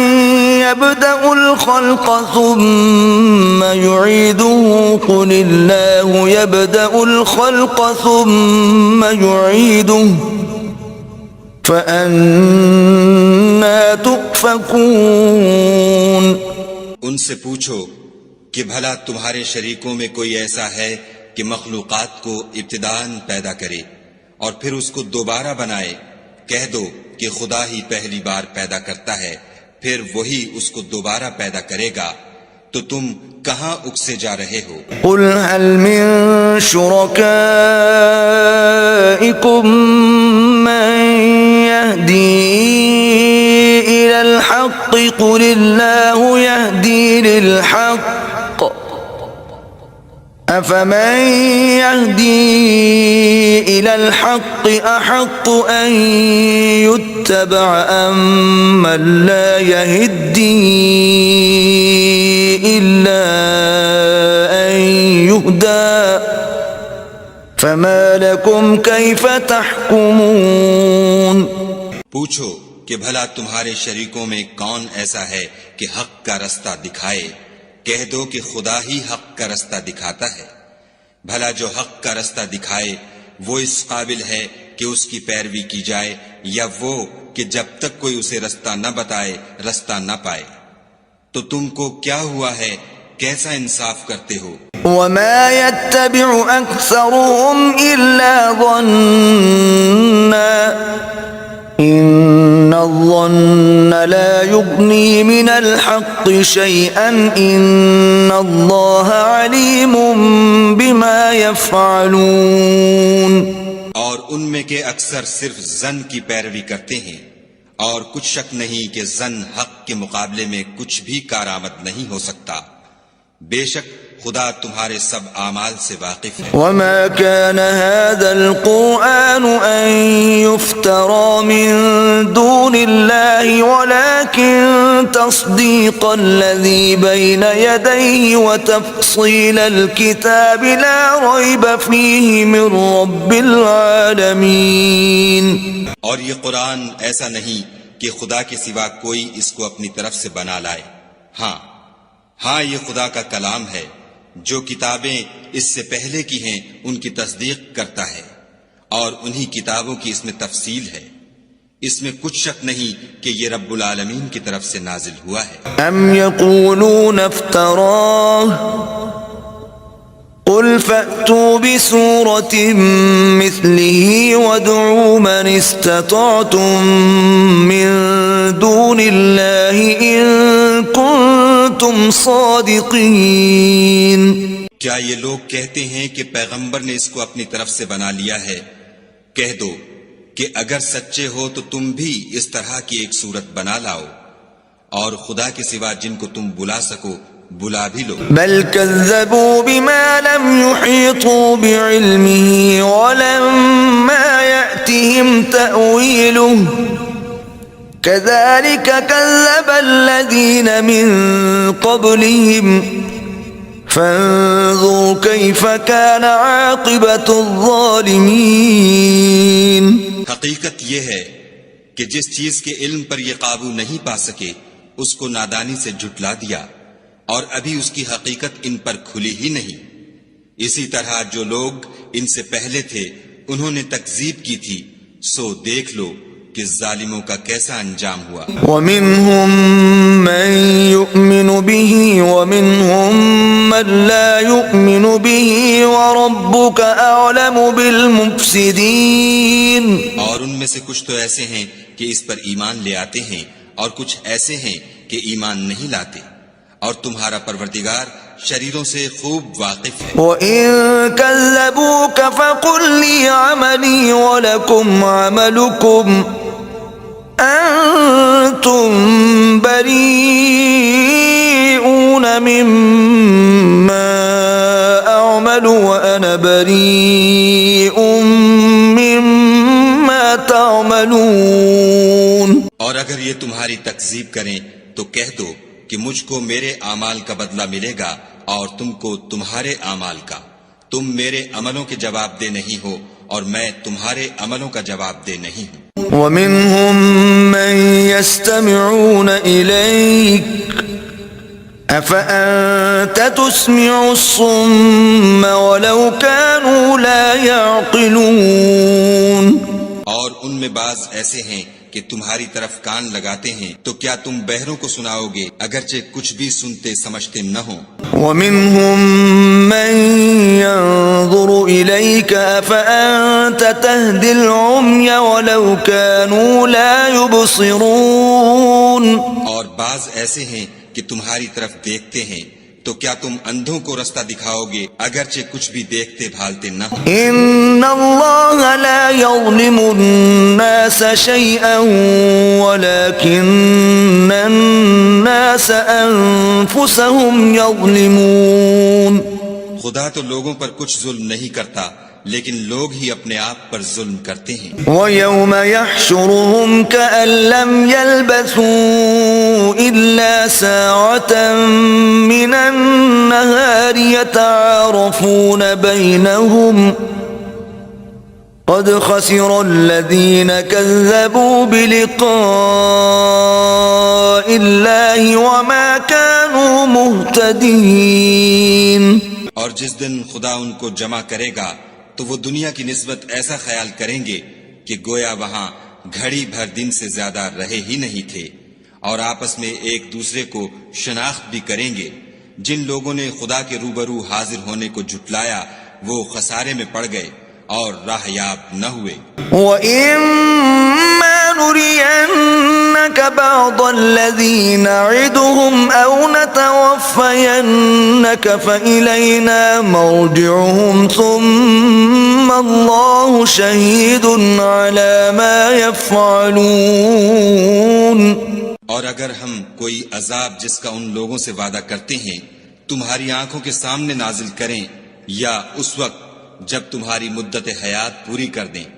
A: يبدأ الخلق ثم يعيده قل الله يبدأ الخلق ثم يعيده فأنا تؤفكون.
C: ان سے پوچھو کہ بھلا تمہارے شریکوں میں کوئی ایسا ہے کہ مخلوقات کو ابتداءً پیدا کرے اور پھر اس کو دوبارہ بنائے؟ کہہ دو کہ خدا ہی پہلی بار پیدا کرتا ہے، پھر وہی اس کو دوبارہ پیدا کرے گا، تو تم کہاں اکسے جا رہے ہو؟
A: قل هل من شركائكم من يهدي إلى الحق قل الله يهدي للحق أفمن يهدي إلى الحق أحق أن يتبع أم من لا يهدي إلا أن يهدى فما لكم كيف تحكمون.
C: پوچھو کہ بھلا تمہارے شریکوں میں کون ایسا ہے کہ حق کا رستہ دکھائے؟ کہہ دو کہ خدا ہی حق کا رستہ دکھاتا ہے. بھلا جو حق کا رستہ دکھائے وہ اس قابل ہے کہ اس کی پیروی کی جائے، یا وہ کہ جب تک کوئی اسے رستہ نہ بتائے رستہ نہ پائے؟ تو تم کو کیا ہوا ہے؟ کیسا انصاف کرتے ہو؟
A: وما يتبع أكثرهم إلا ظنا إن الظن لا يغني من الحق شيئا إن الله عليم بما يفعلون.
C: اور ان میں کے اکثر صرف ظن کی پیروی کرتے ہیں، اور کچھ شک نہیں کہ ظن حق کے مقابلے میں کچھ بھی کارآمد نہیں ہو سکتا. بے شک خدا تمہارے سب اعمال سے واقف ہے.
A: وما كان هذا القرآن أن يفترى من دون الله ولكن تصديق الذي بين يديه وتفصيل الكتاب لا ريب فيه من رب العالمين.
C: اور یہ قرآن ایسا نہیں کہ خدا کے سوا کوئی اس کو اپنی طرف سے بنا لائے. ہاں یہ خدا کا کلام ہے، جو کتابیں اس سے پہلے کی ہیں ان کی تصدیق کرتا ہے، اور انہی کتابوں کی اس میں تفصیل ہے. اس میں کچھ شک نہیں کہ یہ رب العالمین کی طرف سے نازل ہوا ہے.
A: ام يقولون افتراه قل فأتوا بسورة مثله وادعوا من استطعتم من دون الله إن كنتم صادقين.
C: کیا یہ لوگ کہتے ہیں کہ پیغمبر نے اس کو اپنی طرف سے بنا لیا ہے؟ کہہ دو کہ اگر سچے ہو تو تم بھی اس طرح کی ایک صورت بنا لاؤ، اور خدا کے سوا جن کو تم بلا سکو بلا بھی لو.
A: بل كذبوا بما لم يحيطوا بعلمه ولما يأتهم تأويله كذلك كذب الذين من قبلهم فانظروا كيف كان عاقبة الظالمين.
C: حقیقت یہ ہے کہ جس چیز کے علم پر یہ قابو نہیں پا سکے اس کو نادانی سے جھٹلا دیا، اور ابھی اس کی حقیقت ان پر کھلی ہی نہیں. اسی طرح جو لوگ ان سے پہلے تھے انہوں نے تکذیب کی تھی، سو دیکھ لو کہ ظالموں کا کیسا انجام ہوا.
A: ومنهم من يؤمن به ومنهم من لا يؤمن به وربك أعلم بالمفسدين.
C: اور ان میں سے کچھ تو ایسے ہیں کہ اس پر ایمان لے آتے ہیں اور کچھ ایسے ہیں کہ ایمان نہیں لاتے، اور تمہارا پروردگار شریروں سے خوب واقف ہے.
A: وَإِن كَذَّبُوكَ فَقُل لِّي عَمَلِي وَلَكُمْ عَمَلُكُمْ أَنتُم بَرِيئُونَ مِمَّا أَعْمَلُ وَأَنَا بَرِيءٌ مِّمَّا تَعْمَلُونَ.
C: اور اگر یہ تمہاری تکذیب کریں تو کہہ دو کہ مجھ کو میرے اعمال کا بدلہ ملے گا اور تم کو تمہارے اعمال کا. تم میرے عملوں کے جواب دہ نہیں ہو اور میں تمہارے عملوں کا جواب دہ نہیں ہوں.
A: وَمِنْهُمْ مَنْ يَسْتَمِعُونَ إِلَيْكَ أَفَأَنْتَ تُسْمِعُ الصُّمَّ وَلَوْ كَانُوا لَا يَعْقِلُونَ.
C: اور ان میں بعض ایسے ہیں کہ تمہاری طرف کان لگاتے ہیں، تو کیا تم بہروں کو سناؤ گے اگرچہ کچھ بھی سنتے سمجھتے نہ ہوں.
A: وَمِنْهُمْ مَنْ يَنْظُرُ إِلَيْكَ أَفَأَنْتَ تَهْدِي الْعُمْيَ وَلَوْ كَانُوا لَا يُبْصِرُونَ.
C: اور بعض ایسے ہیں کہ تمہاری طرف دیکھتے ہیں، تو کیا تم اندھوں کو رستہ دکھاؤ گے اگرچہ کچھ بھی دیکھتے بھالتے نہ ہوں.
A: إِنَّ اللَّهَ لَا يَظْلِمُ النَّاسَ شَيْئًا وَلَكِنَّ النَّاسَ أَنفُسَهُمْ يَظْلِمُونَ.
C: خدا تو لوگوں پر کچھ ظلم نہیں کرتا، لیکن لوگ ہی اپنے آپ پر ظلم کرتے ہیں.
A: وَيَوْمَ يَحْشُرُهُمْ كَأَن لَّمْ يَلْبَثُوا إِلَّا سَاعَةً مِّنَ النَّهَارِ يَتَعَارَفُونَ بَيْنَهُمْ قَدْ خَسِرَ الَّذِينَ كَذَّبُوا بِلِقَاءِ اللَّهِ وَمَا كَانُوا مُهْتَدِينَ.
C: اور جس دن خدا ان کو جمع کرے گا تو وہ دنیا کی نسبت ایسا خیال کریں گے کہ گویا وہاں گھڑی بھر دن سے زیادہ رہے ہی نہیں تھے، اور آپس میں ایک دوسرے کو شناخت بھی کریں گے. جن لوگوں نے خدا کے روبرو حاضر ہونے کو جھٹلایا وہ خسارے میں پڑ گئے اور راہ یاب نہ ہوئے.
A: وَإِمَّا نُرِيَنَّكَ بَعْضَ الَّذِي نَعِدُهُمْ أَوْ نَتَوَفَّيَنَّكَ فَإِلَيْنَا مَرْجِعُهُمْ ثُمَّ اللَّهُ شَهِيدٌ عَلَى مَا يَفْعَلُونَ.
C: اور اگر ہم کوئی عذاب جس کا ان لوگوں سے وعدہ کرتے ہیں تمہاری آنکھوں کے سامنے نازل کریں یا اس وقت جب تمہاری مدت حیات پوری کر دیں،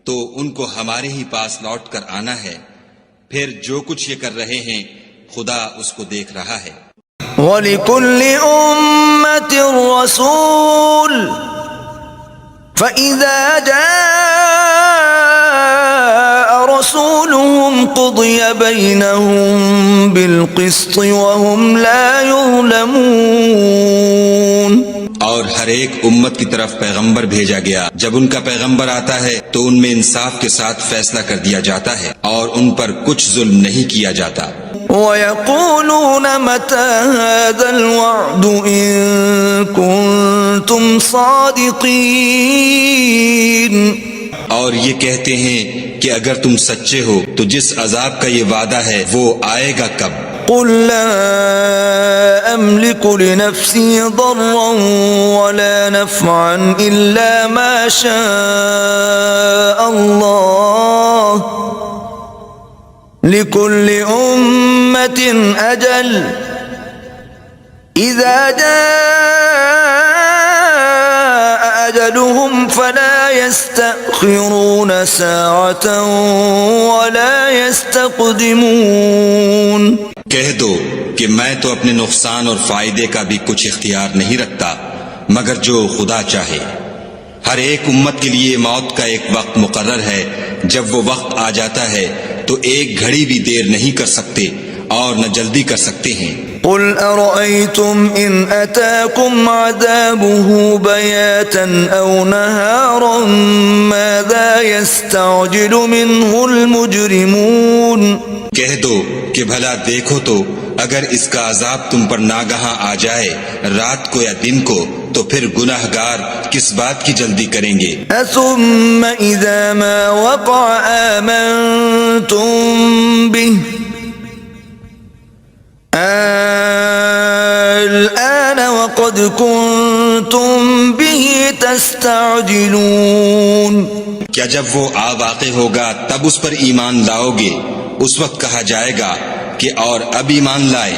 C: تو ان کو ہمارے ہی پاس لوٹ کر آنا ہے. پھر جو کچھ یہ کر رہے ہیں خدا اس کو دیکھ رہا ہے.
A: وَلِكُلِّ أُمَّةٍ رَسُولٌ فَإِذَا جَاءَ رَسُولُهُمْ قُضِيَ بَيْنَهُم بِالْقِسْطِ وَهُمْ لَا يُظْلَمُونَ.
C: اور ہر ایک امت کی طرف پیغمبر بھیجا گیا، جب ان کا پیغمبر آتا ہے تو ان میں انصاف کے ساتھ فیصلہ کر دیا جاتا ہے اور ان پر کچھ ظلم نہیں کیا جاتا.
A: وَيَقُولُونَ مَتَى هَذَا الْوَعْدُ إِن كُنتُمْ صَادِقِينَ.
C: اور یہ کہتے ہیں کہ اگر تم سچے ہو تو جس عذاب کا یہ وعدہ ہے وہ آئے گا کب؟
A: قُل لَّا أَمْلِكُ لِنَفْسِي ضَرًّا وَلَا نَفْعًا إِلَّا مَا شَاءَ اللَّهُ لِكُلِّ أُمَّةٍ أَجَلٌ إِذَا جَاءَ أَجَلُهُمْ فَلَا يَسْتَأْخِرُونَ سَاعَةً وَلَا يَسْتَقْدِمُونَ.
C: کہہ دو کہ میں تو اپنے نقصان اور فائدے کا بھی کچھ اختیار نہیں رکھتا مگر جو خدا چاہے. ہر ایک امت کے لیے موت کا ایک وقت مقرر ہے، جب وہ وقت آ جاتا ہے تو ایک گھڑی بھی دیر نہیں کر سکتے اور نہ جلدی کر سکتے ہیں۔
A: قل أرأيتم إن أتاكم عذابه بياتا أو نهارا ماذا يستعجل منه المجرمون۔
C: کہہ دو کہ بھلا دیکھو تو اگر اس کا عذاب تم پر ناگہاں آ جائے رات کو یا دن کو تو پھر گناہگار کس بات کی جلدی کریں گے۔
A: ثم إذا ما وقع آمنتم به الآن وقد كنتم به تستعجلون۔
C: کیا جب وہ آ واقع ہوگا تب اس پر ایمان لاؤ گے؟ اس وقت کہا جائے گا کہ اور اب ایمان لائے،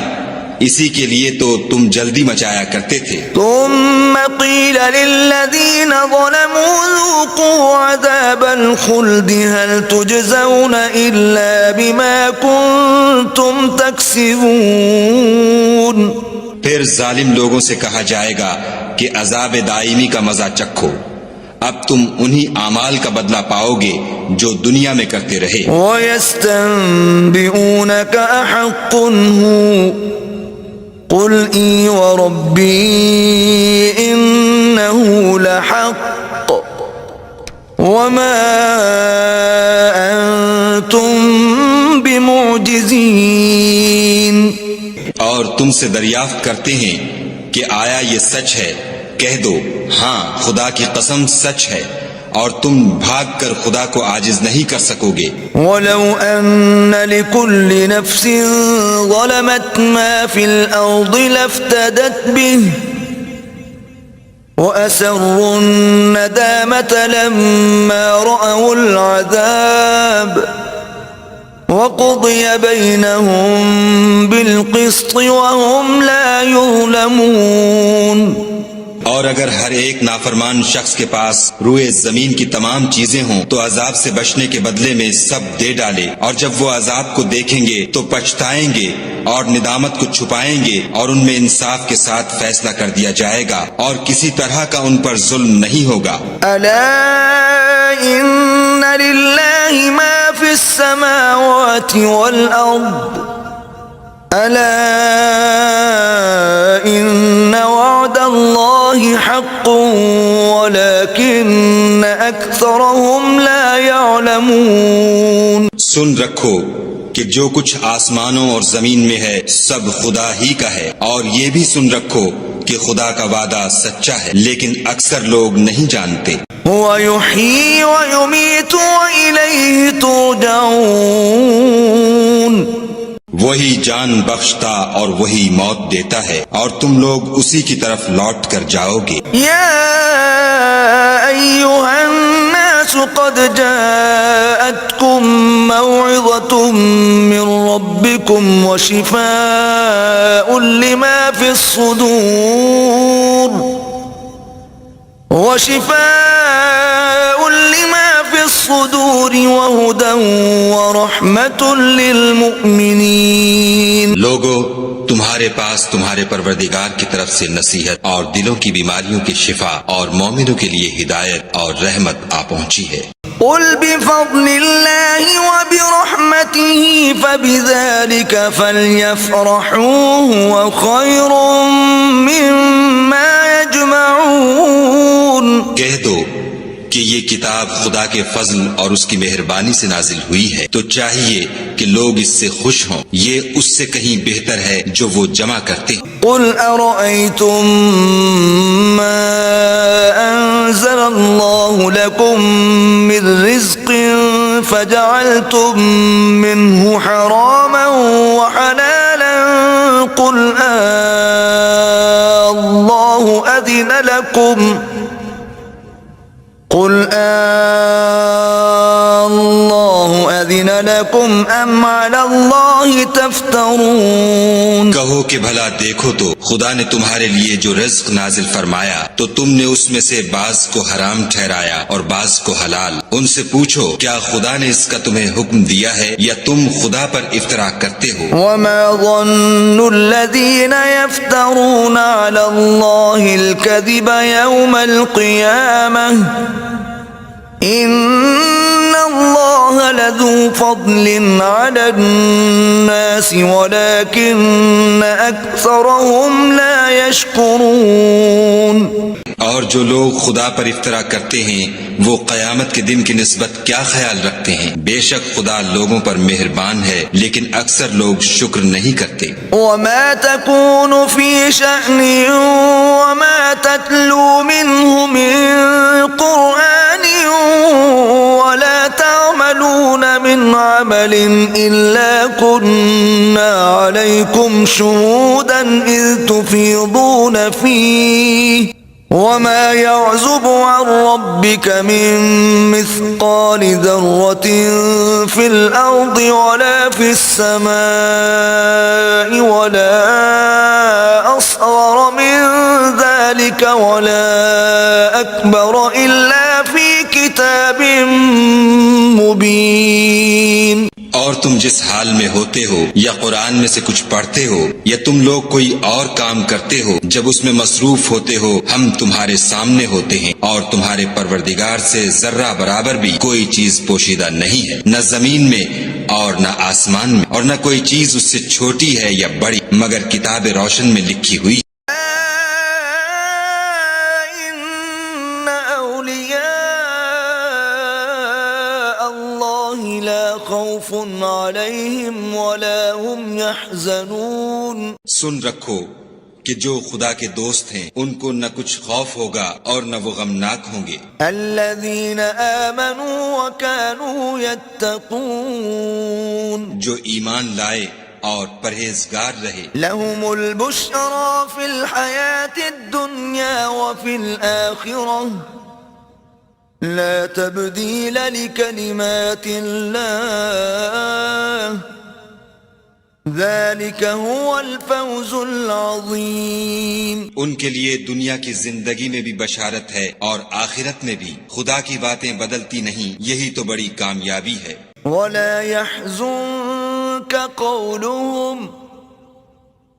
C: اسی کے لیے تو تم جلدی مچایا کرتے تھے۔
A: ثم قيل للذين ظلموا ذوقوا عذاب الخلد هل تجزون إلا بما كنتم تكسبون۔
C: پھر ظالم لوگوں سے کہا جائے گا کہ عذاب دائمی کا مزہ چکھو، اب تم انہی اعمال کا بدلہ پاؤ گے جو دنیا میں کرتے رہے۔
A: وَيَسْتَنبِئُونَكَ أَحَقٌّ هُوَ قُلْ إِي وَرَبِّي إِنَّهُ لَحَقٌّ وَمَا أَنْتُمْ بِمُعْجِزِينَ۔
C: اور تم سے دریافت کرتے ہیں کہ آیا یہ سچ ہے؟ کہہ دو ہاں خدا کی قسم سچ ہے، اور تم بھاگ کر خدا کو عاجز نہیں کر سکو گے۔
A: وَلَوْ أَنَّ لِكُلِّ نَفْسٍ ظَلَمَتْ مَا فِي الْأَرْضِ لَافْتَدَتْ بِهِ وَأَسَرُّوا النَّدَامَةَ لَمَّا رَأَوُا الْعَذَابَ وَقُضِيَ بَيْنَهُم بِالْقِسْطِ وَهُمْ لَا يُظْلَمُونَ۔
C: اور اگر ہر ایک نافرمان شخص کے پاس روئے زمین کی تمام چیزیں ہوں تو عذاب سے بچنے کے بدلے میں سب دے ڈالے، اور جب وہ عذاب کو دیکھیں گے تو پچھتائیں گے اور ندامت کو چھپائیں گے، اور ان میں انصاف کے ساتھ فیصلہ کر دیا جائے گا اور کسی طرح کا ان پر ظلم نہیں ہوگا۔
A: ألا إن لله ما في السماوات والأرض ألا إن وعد الله حق ولكن أكثرهم لا يعلمون۔
C: سن رکھو کہ جو کچھ آسمانوں اور زمین میں ہے سب خدا ہی کا ہے، اور یہ بھی سن رکھو کہ خدا کا وعدہ سچا ہے لیکن اکثر لوگ نہیں جانتے۔
A: هو يحيي ويميت وإليه ترجعون۔
C: وہی جان بخشتا اور وہی موت دیتا ہے، اور تم لوگ اسی کی طرف لوٹ کر جاؤ گے۔
A: يا أيها الناس قد جاءتكم موعظة من ربكم وشفاء لما في الصدور وهدى ورحمة للمؤمنين۔
C: لوگو تمہارے پاس تمہارے پروردگار کی طرف سے نصیحت اور دلوں کی بیماریوں کی شفا اور مومنوں کے لیے ہدایت اور رحمت آ پہنچی ہے۔
A: قل بفضل الله وبرحمته فبذلك فليفرحوا هو خير مما يجمعون۔
C: کہہ دو کہ یہ کتاب خدا کے فضل اور اس کی مہربانی سے نازل ہوئی ہے تو چاہیے کہ لوگ اس سے خوش ہوں، یہ اس سے کہیں بہتر ہے جو وہ جمع کرتے ہیں۔
A: قل أرأيتم ما أنزل الله لكم من رزق فجعلتم منه حراما وحلالا قل الله أذن لكم أم على الله تفترون۔
C: کہو کہ بھلا دیکھو تو خدا نے تمہارے لیے جو رزق نازل فرمایا تو تم نے اس میں سے بعض کو حرام ٹھہرایا اور بعض کو حلال، ان سے پوچھو کیا خدا نے اس کا تمہیں حکم دیا ہے یا تم خدا پر افطرا کرتے ہو؟
A: وما ظن الذين يفترون على الله الكذب يوم القيامة إن الله لذو فضل على الناس ولكن أكثرهم لا يشكرون.
C: اور جو لوگ خدا پر افطرا کرتے ہیں وہ قیامت کے دن کی نسبت کیا خیال رکھتے ہیں؟ بے شک خدا لوگوں پر مہربان ہے لیکن اکثر لوگ شکر نہیں کرتے.
A: وما تكون في شأن وما تتلو منه من قرآن ولا تعملون من عمل إلا كنا عليكم شهودا إذ تفيضون فيه وما يعزب عن ربك من مثقال ذرة في الأرض ولا في السماء ولا أصغر من ذلك ولا أكبر إلا في كتاب مبين.
C: اور تم جس حال میں ہوتے ہو یا قرآن میں سے کچھ پڑھتے ہو یا تم لوگ کوئی اور کام کرتے ہو جب اس میں مصروف ہوتے ہو ہم تمہارے سامنے ہوتے ہیں اور تمہارے پروردگار سے ذرہ برابر بھی کوئی چیز پوشیدہ نہیں ہے نہ زمین میں اور نہ آسمان میں اور نہ کوئی چیز اس سے چھوٹی ہے یا بڑی مگر کتاب روشن میں لکھی ہوئی.
A: خوف عليهم ولا هم يحزنون.
C: سن رکھو کہ جو خدا کے دوست ہیں ان کو نہ کچھ خوف ہوگا اور نہ وہ غمناک ہوں گے.
A: الذين آمنوا وكانوا يتقون.
C: جو ایمان لائے اور پرہیزگار رہے.
A: لهم البشرى في الحياة الدنيا وفي الآخرة لا تبديل لكلمات الله ذلك هو الفوز العظيم.
C: ان کے لیے دنیا کی زندگی میں بھی بشارت ہے اور آخرت میں بھی. خدا کی باتیں بدلتی نہیں یہی تو بڑی کامیابی ہے.
A: ولا يحزنك قولهم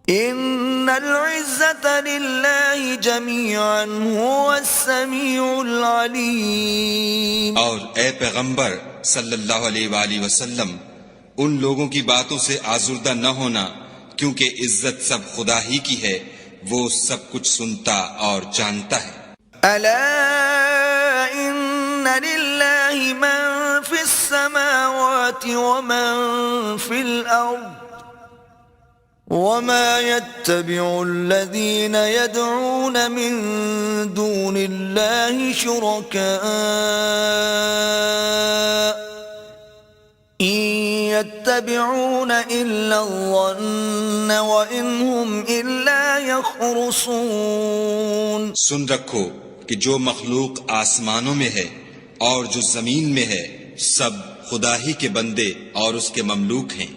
A: ان العزة لله جميعا هو السميع العليم.
C: اور اے پیغمبر صلی اللہ علیہ وآلہ وسلم ان لوگوں کی باتوں سے آزردہ نہ ہونا کیونکہ عزت سب خدا ہی کی ہے وہ سب کچھ سنتا اور جانتا ہے.
A: الا ان لله من في السماوات ومن في الارض وما يتبع الذين يدعون من دون الله شركاء إن يتبعون إلا الظن وإن هم إلا يخرصون.
C: سن رکھو کہ جو مخلوق آسمانوں میں ہے اور جو زمین میں ہے سب خدا ہی کے بندے اور اس کے مملوک ہیں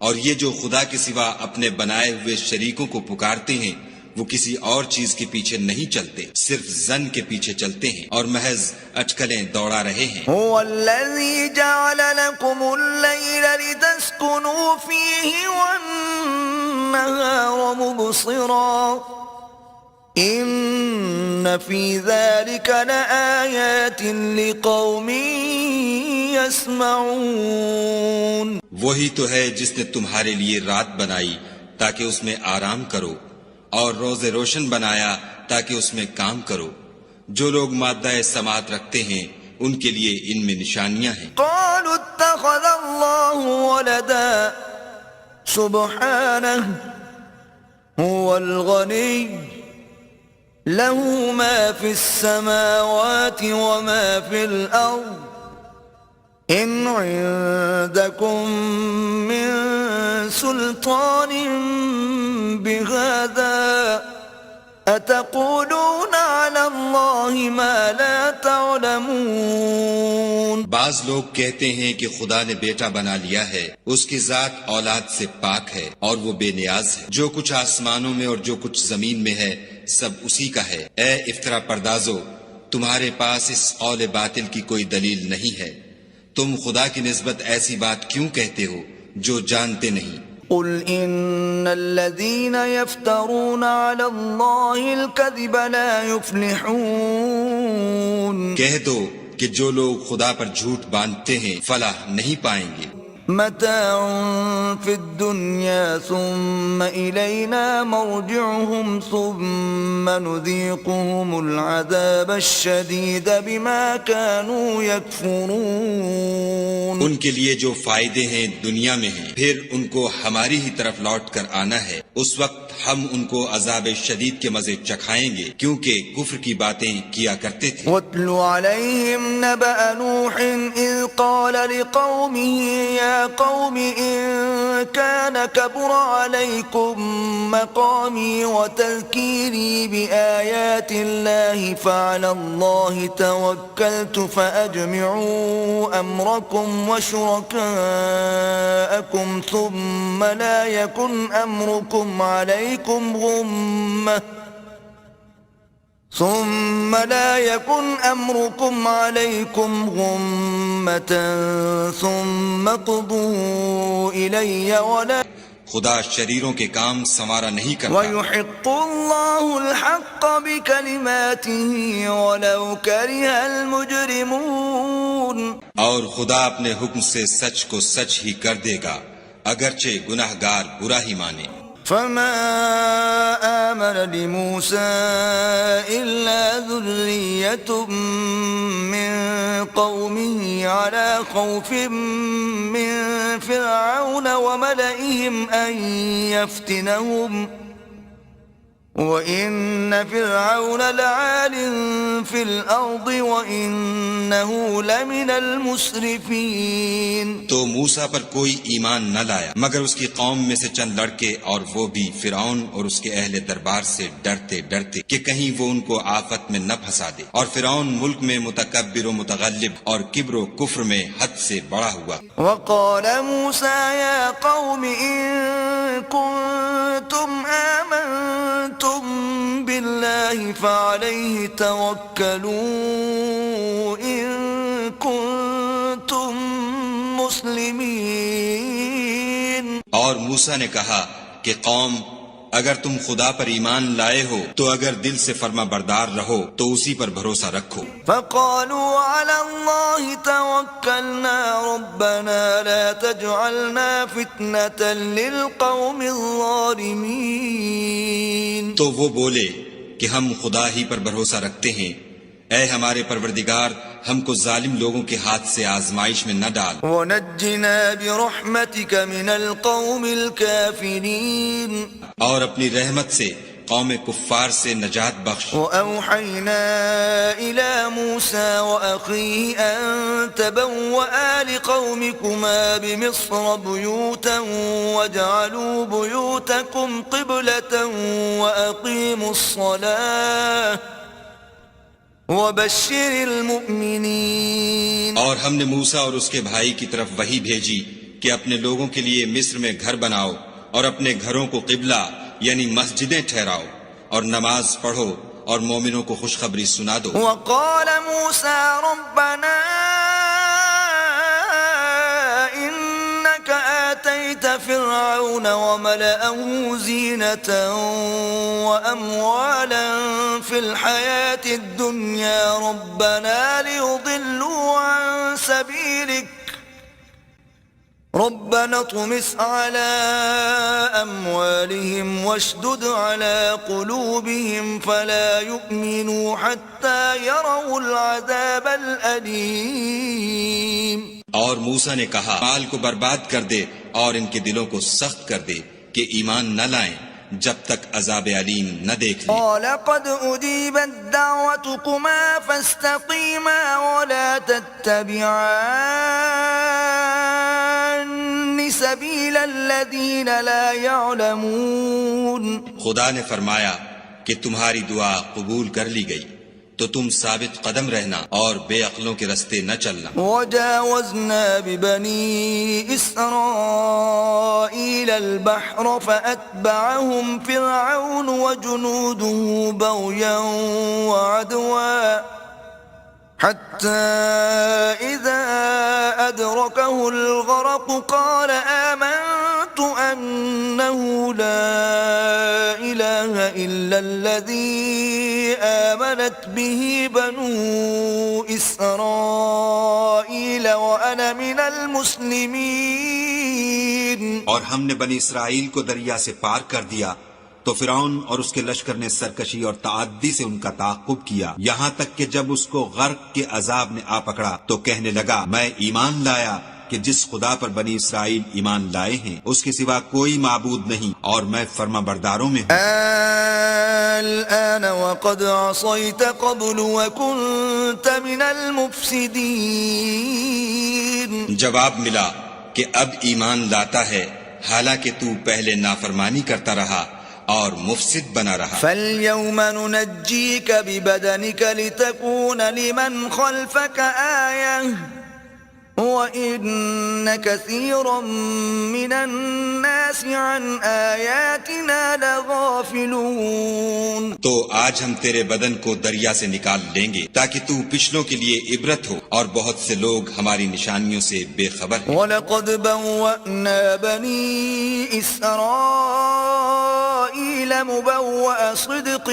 C: اور یہ جو خدا کے سوا اپنے بنائے ہوئے شریکوں کو پکارتے ہیں وہ کسی اور چیز کے پیچھے نہیں چلتے صرف ظن کے پیچھے چلتے ہیں اور محض اٹکلیں دوڑا رہے ہیں.
A: هو الذي جعل لكم الليل لتسكنوا فيه والنهار مبصرا ان في ذلك لآيات لقوم يسمعون.
C: وہی تو ہے جس نے تمہارے لیے رات بنائی تاکہ اس میں آرام کرو اور روز روشن بنایا تاکہ اس میں کام کرو. جو لوگ مادہ سماعت رکھتے ہیں ان کے لیے ان میں نشانیاں ہیں.
A: قالوا اتخذ الله ولدا سبحانه هو الغني له ما في السماوات وما في الأرض إن عندكم من سلطان بهذا أتقولون على الله ما لا تعلمون.
C: بعض لوگ کہتے ہیں کہ خدا نے بیٹا بنا لیا ہے اس کی ذات اولاد سے پاک ہے اور وہ بے نیاز ہے. جو کچھ آسمانوں میں اور جو کچھ زمین میں ہے سب اسی کا ہے. اے افطرا پردازو تمہارے پاس اس قول باطل کی کوئی دلیل نہیں ہے. تم خدا کی نسبت ایسی بات کیوں کہتے ہو جو جانتے نہیں.
A: قل ان الذين يفترون على الله الكذب لا يفلحون.
C: کہہ دو کہ جو لوگ خدا پر جھوٹ باندھتے ہیں فلاح نہیں پائیں گے.
A: متاع في الدنيا ثم إلينا مرجعهم ثم نذيقهم العذاب الشديد بما كانوا يكفرون.
C: ان کے لیے جو فائدے ہیں دنیا میں ہیں، پھر ان کو ہماری ہی طرف لوٹ کر آنا ہے. اس وقت ہم ان کو عذاب شدید کے مزے چکھائیں گے کیونکہ کفر کی باتیں کیا کرتے تھے.
A: واتل عليهم نبأ نوح إذ قال لقومه يا قوم إن كان كبر عليكم مقامي وتذكيري بآيات الله فعلى الله توكلت فأجمعوا أمركم وشركاءكم ثم لا يكن أمركم عليكم غمة ثم قضوا إلي ولا
C: خدا شریروں کے کام سنوارا نہیں کرتا.
A: ويحق الله الحق بكلماته ولو كره المجرمون.
C: اور خدا اپنے حکم سے سچ کو سچ ہی کر دے گا اگرچہ گناہگار برا ہی مانے.
A: فما آمن لموسى إلا ذرية من قومه على خوف من فرعون وملئهم أن يفتنهم وَإِنَّ فِرْعَوْنَ لَعَالٍ فِي الْأَرْضِ وَإِنَّهُ لَمِنَ الْمُسْرِفِينَ.
C: تو موسیٰ پر کوئی ایمان نہ لایا مگر اس کی قوم میں سے چند لڑکے، اور وہ بھی فرعون اور اس کے اہل دربار سے ڈرتے ڈرتے کہ کہیں وہ ان کو آفت میں نہ پھنسا دے. اور فرعون ملک میں متکبر و متغلب اور کبر و کفر میں حد سے بڑا ہوا.
A: وَقَالَ مُوسَى يَا قَوْمِ إِن كُنتُمْ آمَنتُمْ بالله فعليه توكلوا إن كنتم مسلمين.
C: اور موسیٰ نے کہا کہ قوم اگر تم خدا پر ایمان لائے ہو تو اگر دل سے فرما بردار رہو تو اسی پر بھروسہ رکھو.
A: فقالوا على الله توكلنا ربنا لا تجعلنا فتنة للقوم الظالمين.
C: تو وہ بولے کہ ہم خدا ہی پر بھروسہ رکھتے ہیں، اے ہمارے پروردگار ہم کو ظالم لوگوں کے ہاتھ سے آزمائش میں نہ ڈال.
A: وَنَجِّنَا بِرَحْمَتِكَ مِنَ الْقَوْمِ الْكَافِرِينَ.
C: اور اپنی رحمت سے قوم کفار سے نجات بخش.
A: وَأَوْحَيْنَا إِلَى مُوسَى وَأَخِيهِ أَن تَبَوَّآ لِقَوْمِكُمَا بِمِصْرَ بُيُوتًا وَاجْعَلُوا بُيُوتَكُمْ قِبْلَةً وَأَقِيمُوا الصَّلَاةَ وَبَشِّرِ الْمُؤْمِنِينَ.
C: اور ہم نے موسیٰ اور اس کے بھائی کی طرف وحی بھیجی کہ اپنے لوگوں کے لیے مصر میں گھر بناؤ اور اپنے گھروں کو قبلہ یعنی مسجدیں ٹھہراؤ اور نماز پڑھو اور مومنوں کو خوشخبری سنا دو.
A: وقال موسى ربنا إنك آتيت فرعون وملأه زينة وأموالا في الحياة الدنيا ربنا ليضلوا عن سبيلك ربنا اطمس على أموالهم واشدد على قلوبهم فلا يؤمنوا حتى يروا العذاب الأليم.
C: اور موسیٰ نے کہا مال کو برباد کر دے اور ان کے دلوں کو سخت کر دے کہ ایمان نہ لائیں جب تک عذاب علیم نہ دیکھ لیں.
A: قال قد أجيبت دعوتكما فاستقيما ولا تتبعان سبيل الذين لا يعلمون.
C: خدا نے فرمایا کہ تمہاری دعا قبول کر لی گئی تو تم ثابت قدم رہنا اور بے عقلوں کے رستے نہ چلنا.
A: وجاوزنا ببني إسرائيل البحر فأتبعهم فرعون وجنوده بغيا وعدوا حتى إذا أدركه الغرق قال آمنت أنه لا إله إلا الذي آمنت به بنو إسرائيل وأنا من المسلمين.
C: اور ہم نے بنی اسرائیل کو دریا سے پار کر دیا تو فرعون اور اس کے لشکر نے سرکشی اور تعدی سے ان کا تعاقب کیا، یہاں تک کہ جب اس کو غرق کے عذاب نے آ پکڑا تو کہنے لگا میں ایمان لایا کہ جس خدا پر بنی اسرائیل ایمان لائے ہیں اس کے سوا کوئی معبود نہیں اور میں فرما برداروں میں ہوں.
A: الآن وقد عصيت قبل وكنت من المفسدين.
C: جواب ملا کہ اب ایمان لاتا ہے حالانکہ تو پہلے نافرمانی کرتا رہا اور مفسد بنا رہا.
A: فَالْيَوْمَ نُنَجِّيكَ بِبَدَنِكَ لِتَكُونَ لِمَنْ خَلْفَكَ آيَةً وَإِنَّ كَثِيرًا مِّنَ النَّاسِ عَنْ آيَاتِنَا لَغَافِلُونَ.
C: تو آج ہم تیرے بدن کو دریا سے نکال لیں گے تاکہ تو پچھلوں کے لیے عبرت ہو، اور بہت سے لوگ ہماری نشانیوں سے بے خبر ہیں.
A: وَلَقَدْ بَوَّأْنَا بَنِي إِسْرَائِيلَ مُبَوَّأَ صِدْقٍ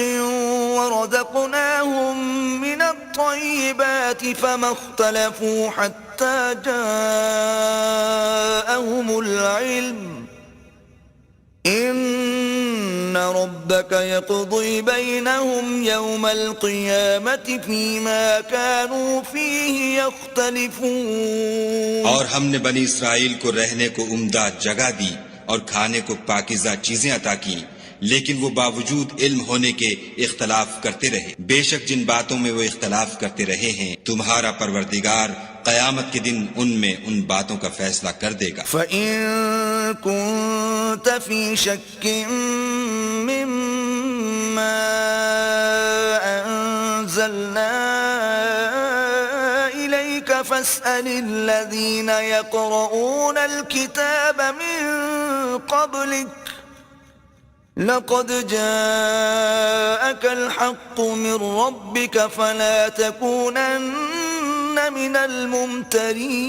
A: وَرَزَقْنَاهُم مِّنَ الطَّيِّبَاتِ فَمَا اخْتَلَفُوا حَتَّى جَاءَهُمُ الْعِلْمُ إِنَّ رَبَّكَ يَقْضِي بَيْنَهُمْ يَوْمَ الْقِيَامَةِ فِيمَا كَانُوا فِيهِ يَخْتَلِفُونَ.
C: اور ہم نے بنی اسرائیل کو رہنے کو عمدہ جگہ دی اور کھانے کو پاکیزہ چیزیں عطا کی، لیکن وہ باوجود علم ہونے کے اختلاف کرتے رہے. بے شک جن باتوں میں وہ اختلاف کرتے رہے ہیں تمہارا پروردگار قیامت کے دن ان میں ان باتوں کا فیصلہ کر دے گا.
A: فَإِن كُنتَ فِي شَكٍّ مِّمَّا أَنزَلْنَا إِلَيْكَ فَاسْأَلِ الَّذِينَ يَقْرَؤُونَ الْكِتَابَ مِن قَبْلِكَ لَقَدْ جَاءَكَ الْحَقُّ مِن رَّبِّكَ فَلَا تَكُونَنَّ مِنَ الْمُمْتَرِينَ.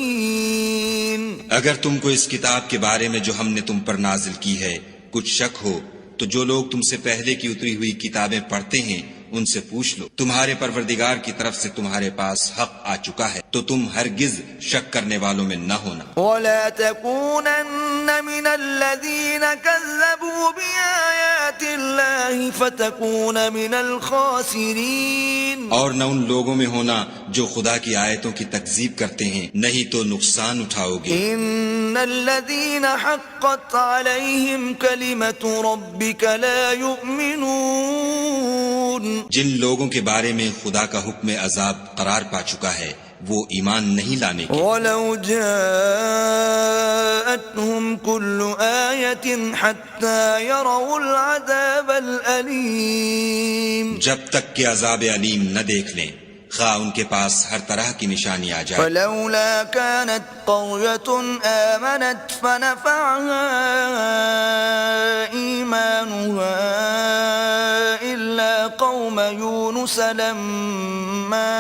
C: اگر تم کو اس کتاب کے بارے میں جو ہم نے تم پر نازل کی ہے کچھ شک ہو تو جو لوگ تم سے پہلے کی اتری ہوئی کتابیں پڑھتے ہیں ان سے پوچھ لو، تمہارے پروردگار کی طرف سے تمہارے پاس حق آ چکا ہے تو تم ہرگز شک کرنے والوں میں نہ ہونا.
A: وَلَا تَكُونَنَّ مِنَ الَّذِينَ كَذَّبُوا بِآيَاتِ اللَّهِ فَتَكُونَ مِنَ الْخَاسِرِينَ.
C: اور نہ ان لوگوں میں ہونا جو خدا کی آیتوں کی تکذیب کرتے ہیں، نہیں تو نقصان اٹھاؤ گے.
A: إِنَّ الَّذِينَ حَقَّتْ عَلَيْهِمْ كَلِمَةُ رَبِّكَ لَا يُؤْمِنُونَ.
C: جن لوگوں کے بارے میں خدا کا حکم عذاب قرار پا چکا ہے وہ ایمان نہیں لانے کے.
A: وَلَوْ جَاءَتْهُمْ كُلُّ آيَةٍ حَتَّى يَرَوْا الْعَذَابَ الْأَلِيمَ.
C: جب تک کہ عذاب علیم نہ دیکھ لیں خواہ ان کے پاس ہر طرح کی نشانی آ جائے.
A: فَلَوْلَا كَانَتْ قَرْيَةٌ آمَنَتْ فَنَفَعَهَا إِيمَانُهَا إِلَّا قَوْمَ يُونُسَ لَمَّا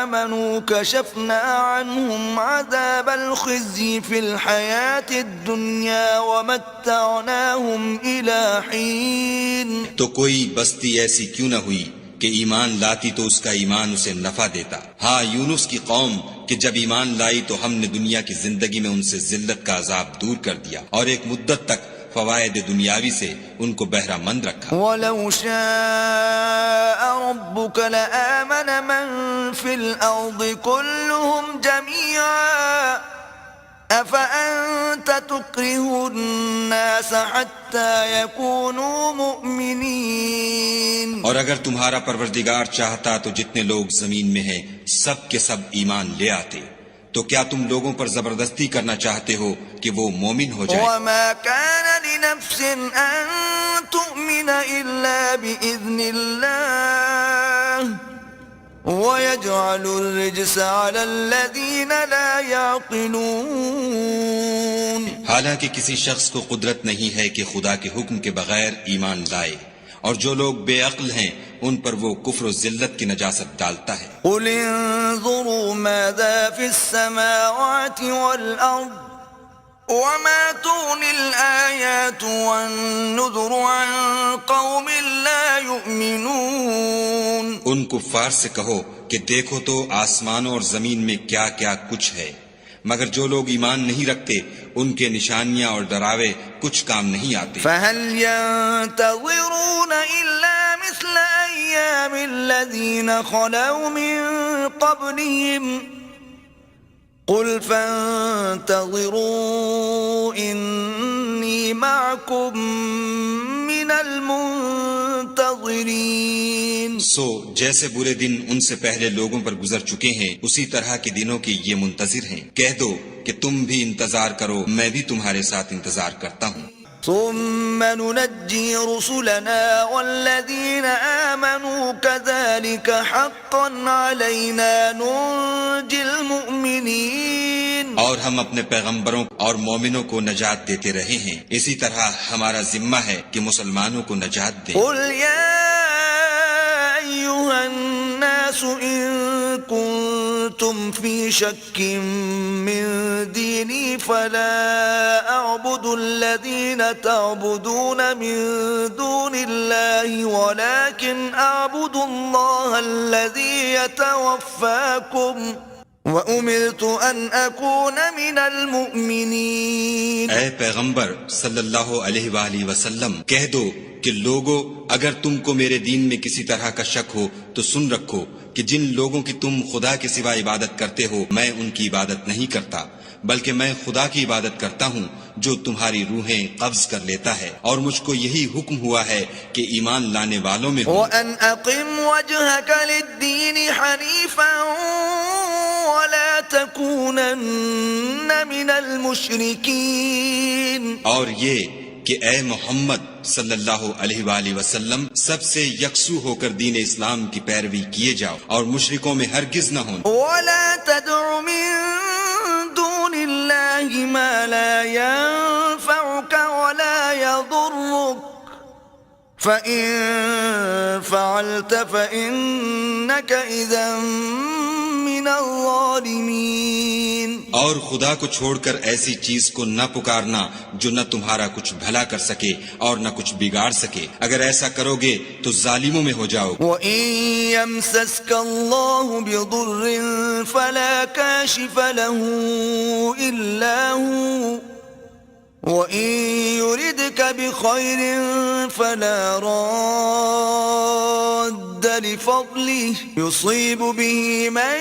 A: آمَنُوا كَشَفْنَا عَنْهُمْ عَذَابَ الْخِزْيِ فِي الْحَيَاةِ الدُّنْيَا وَمَتَّعْنَاهُمْ إِلَى حِينٍ.
C: تو کوئی بستی ایسی کیوں نہ ہوئی کہ ایمان لاتی تو اس کا ایمان اسے نفع دیتا. ہاں یونس کی قوم کہ جب ایمان لائی تو ہم نے دنیا کی زندگی میں ان سے ذلت کا عذاب دور کر دیا اور ایک مدت تک فوائد دنیاوی سے ان کو بہرہ مند رکھا.
A: وَلَوْ شَاءَ رَبُّكَ لَآمَنَ مَن فِي الْأَرْضِ كُلُّهُمْ جَمِيعًا أَفَأَنْتَ تُكْرِهُ النَّاسَ حَتَّى يَكُونُوا مُؤْمِنِينَ.
C: اور اگر تمہارا پروردگار چاہتا تو جتنے لوگ زمین میں ہیں سب کے سب ایمان لے آتے. تو کیا تم لوگوں پر زبردستی کرنا چاہتے ہو کہ وہ مومن ہو جائیں؟
A: وَمَا كَانَ لِنَفْسٍ أَن تُؤْمِنَ إِلَّا بِإِذْنِ اللَّهِ وَيَجْعَلُ الرِّجْسَ عَلَى الَّذِينَ لَا يَعْقِلُونَ.
C: حالانکہ کسی شخص کو قدرت نہیں ہے کہ خدا کے حکم کے بغیر ایمان لائے، اور جو لوگ بے عقل ہیں ان پر وہ کفر و ذلت کی نجاست ڈالتا ہے.
A: قُلِ انظُرُوا مَاذَا فِي السَّمَاوَاتِ وَالْأَرْضِ وما تغني الآيات والنذر عن قوم لا يؤمنون.
C: ان کفار سے کہو کہ دیکھو تو آسمانوں اور زمین میں کیا کیا کچھ ہے، مگر جو لوگ ایمان نہیں رکھتے ان کے نشانیاں اور ڈراوے کچھ کام نہیں آتے.
A: فهل ينتظرون إلا مثل أيام الذين خلوا من قبلهم قل فانتظروا إني معكم من المنتظرين.
C: سو جیسے برے دن ان سے پہلے لوگوں پر گزر چکے ہیں اسی طرح کے دنوں کے یہ منتظر ہیں. کہہ دو کہ تم بھی انتظار کرو، میں بھی تمہارے ساتھ انتظار کرتا ہوں.
A: ثم ننجي رسلنا والذين آمنوا كذلك حقا علينا ننجي المؤمنين.
C: اور ہم اپنے پیغمبروں اور مومنوں کو نجات دیتے رہے ہیں، اسی طرح ہمارا ذمہ ہے کہ مسلمانوں کو نجات دیں.
A: قل يا أيها الناس إن كنتم في شك من ديني فلا أعبد الذين تعبدون من دون الله ولكن أعبد الله الذي يتوفاكم وَأُمِرْتُ أَنْ أَكُونَ مِنَ الْمُؤْمِنِينَ.
C: اے پیغمبر صلی اللہ علیہ وآلہ وسلم کہہ دو کہ لوگو اگر تم کو میرے دین میں کسی طرح کا شک ہو تو سن رکھو کہ جن لوگوں کی تم خدا کے سوا عبادت کرتے ہو میں ان کی عبادت نہیں کرتا، بلکہ میں خدا کی عبادت کرتا ہوں جو تمہاری روحیں قبض کر لیتا ہے، اور مجھ کو یہی حکم ہوا ہے کہ ایمان لانے والوں میں ہوں.
A: وَأَنْ أَقِمْ وَجْهَكَ لِلدِّينِ حَنِيفًا وَلَا تَكُونَنَّ مِنَ الْمُشْرِكِينَ.
C: اور یہ کہ اے محمد صلی اللہ علیہ وآلہ وسلم سب سے یکسو ہو کر دین اسلام کی پیروی کیے جاؤ اور مشرکوں میں ہرگز نہ ہوں.
A: وَلَا تَدْعُ مِن دُونِ اللَّهِ مَا لَا يَنفَعُكَ وَلَا يَضُرُّكَ فَإِن فَعَلْتَ فَإِنَّكَ إِذًا مِنَ الظَّالِمِينَ.
C: اور خدا کو چھوڑ کر ایسی چیز کو نہ پکارنا جو نہ تمہارا کچھ بھلا کر سکے اور نہ کچھ بگاڑ سکے، اگر ایسا کرو گے تو ظالموں میں ہو جاؤ.
A: وَإِن يَمْسَسْكَ اللَّهُ بِضُرٍّ فَلَا كَاشِفَ لَهُ إِلَّا هُوَ وَإِن يُرِدْكَ بِخَيْرٍ فَلَا رَادَّ لِفَضْلِهِ يُصِيبُ بِهِ مَن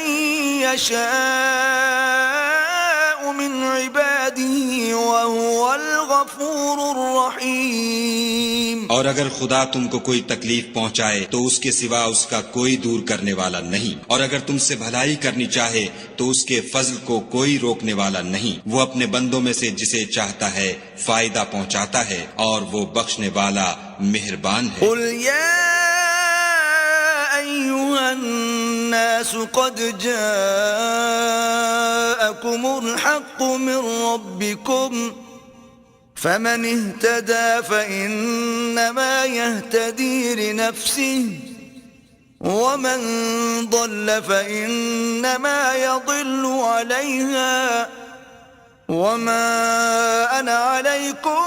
A: يَشَاءُ مِنْ عِبَادِهِ وَهُوَ الْغَفُورُ الرَّحِيمُ.
C: اور اگر خدا تم کو کوئی تکلیف پہنچائے تو اس کے سوا اس کا کوئی دور کرنے والا نہیں، اور اگر تم سے بھلائی کرنی چاہے تو اس کے فضل کو کوئی روکنے والا نہیں. وہ اپنے بندوں میں سے جسے چاہتا ہے فائدہ پہنچاتا ہے اور وہ بخشنے والا مہربان ہے.
A: قل يا أيها الناس قد جاءكم الحق من ربكم فمن اهتدى فإنما يهتدي لنفسه ومن ضل فإنما يضل عليها وما أنا عليكم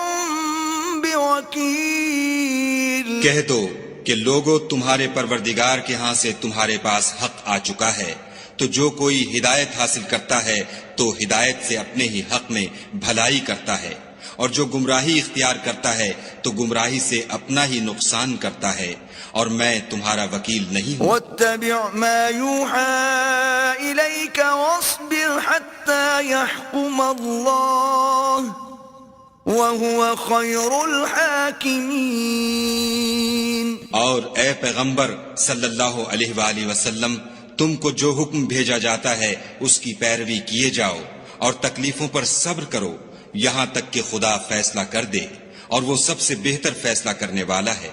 A: بوكيل.
C: کہہ دو کہ لوگو تمہارے پروردگار کے ہاں سے تمہارے پاس حق آ چکا ہے، تو جو کوئی ہدایت حاصل کرتا ہے تو ہدایت سے اپنے ہی حق میں بھلائی کرتا ہے، اور جو گمراہی اختیار کرتا ہے تو گمراہی سے اپنا ہی نقصان کرتا ہے، اور میں تمہارا وکیل نہیں ہوں.
A: واتبع ما يوحى إليك واصبر حتى يحكم الله وهو خير الحاكمين.
C: اور اے پیغمبر صلی اللہ علیہ وآلہ وسلم تم کو جو حکم بھیجا جاتا ہے اس کی پیروی کیے جاؤ اور تکلیفوں پر صبر کرو یہاں تک کہ خدا فیصلہ کر دے، اور وہ سب سے بہتر فیصلہ کرنے والا ہے.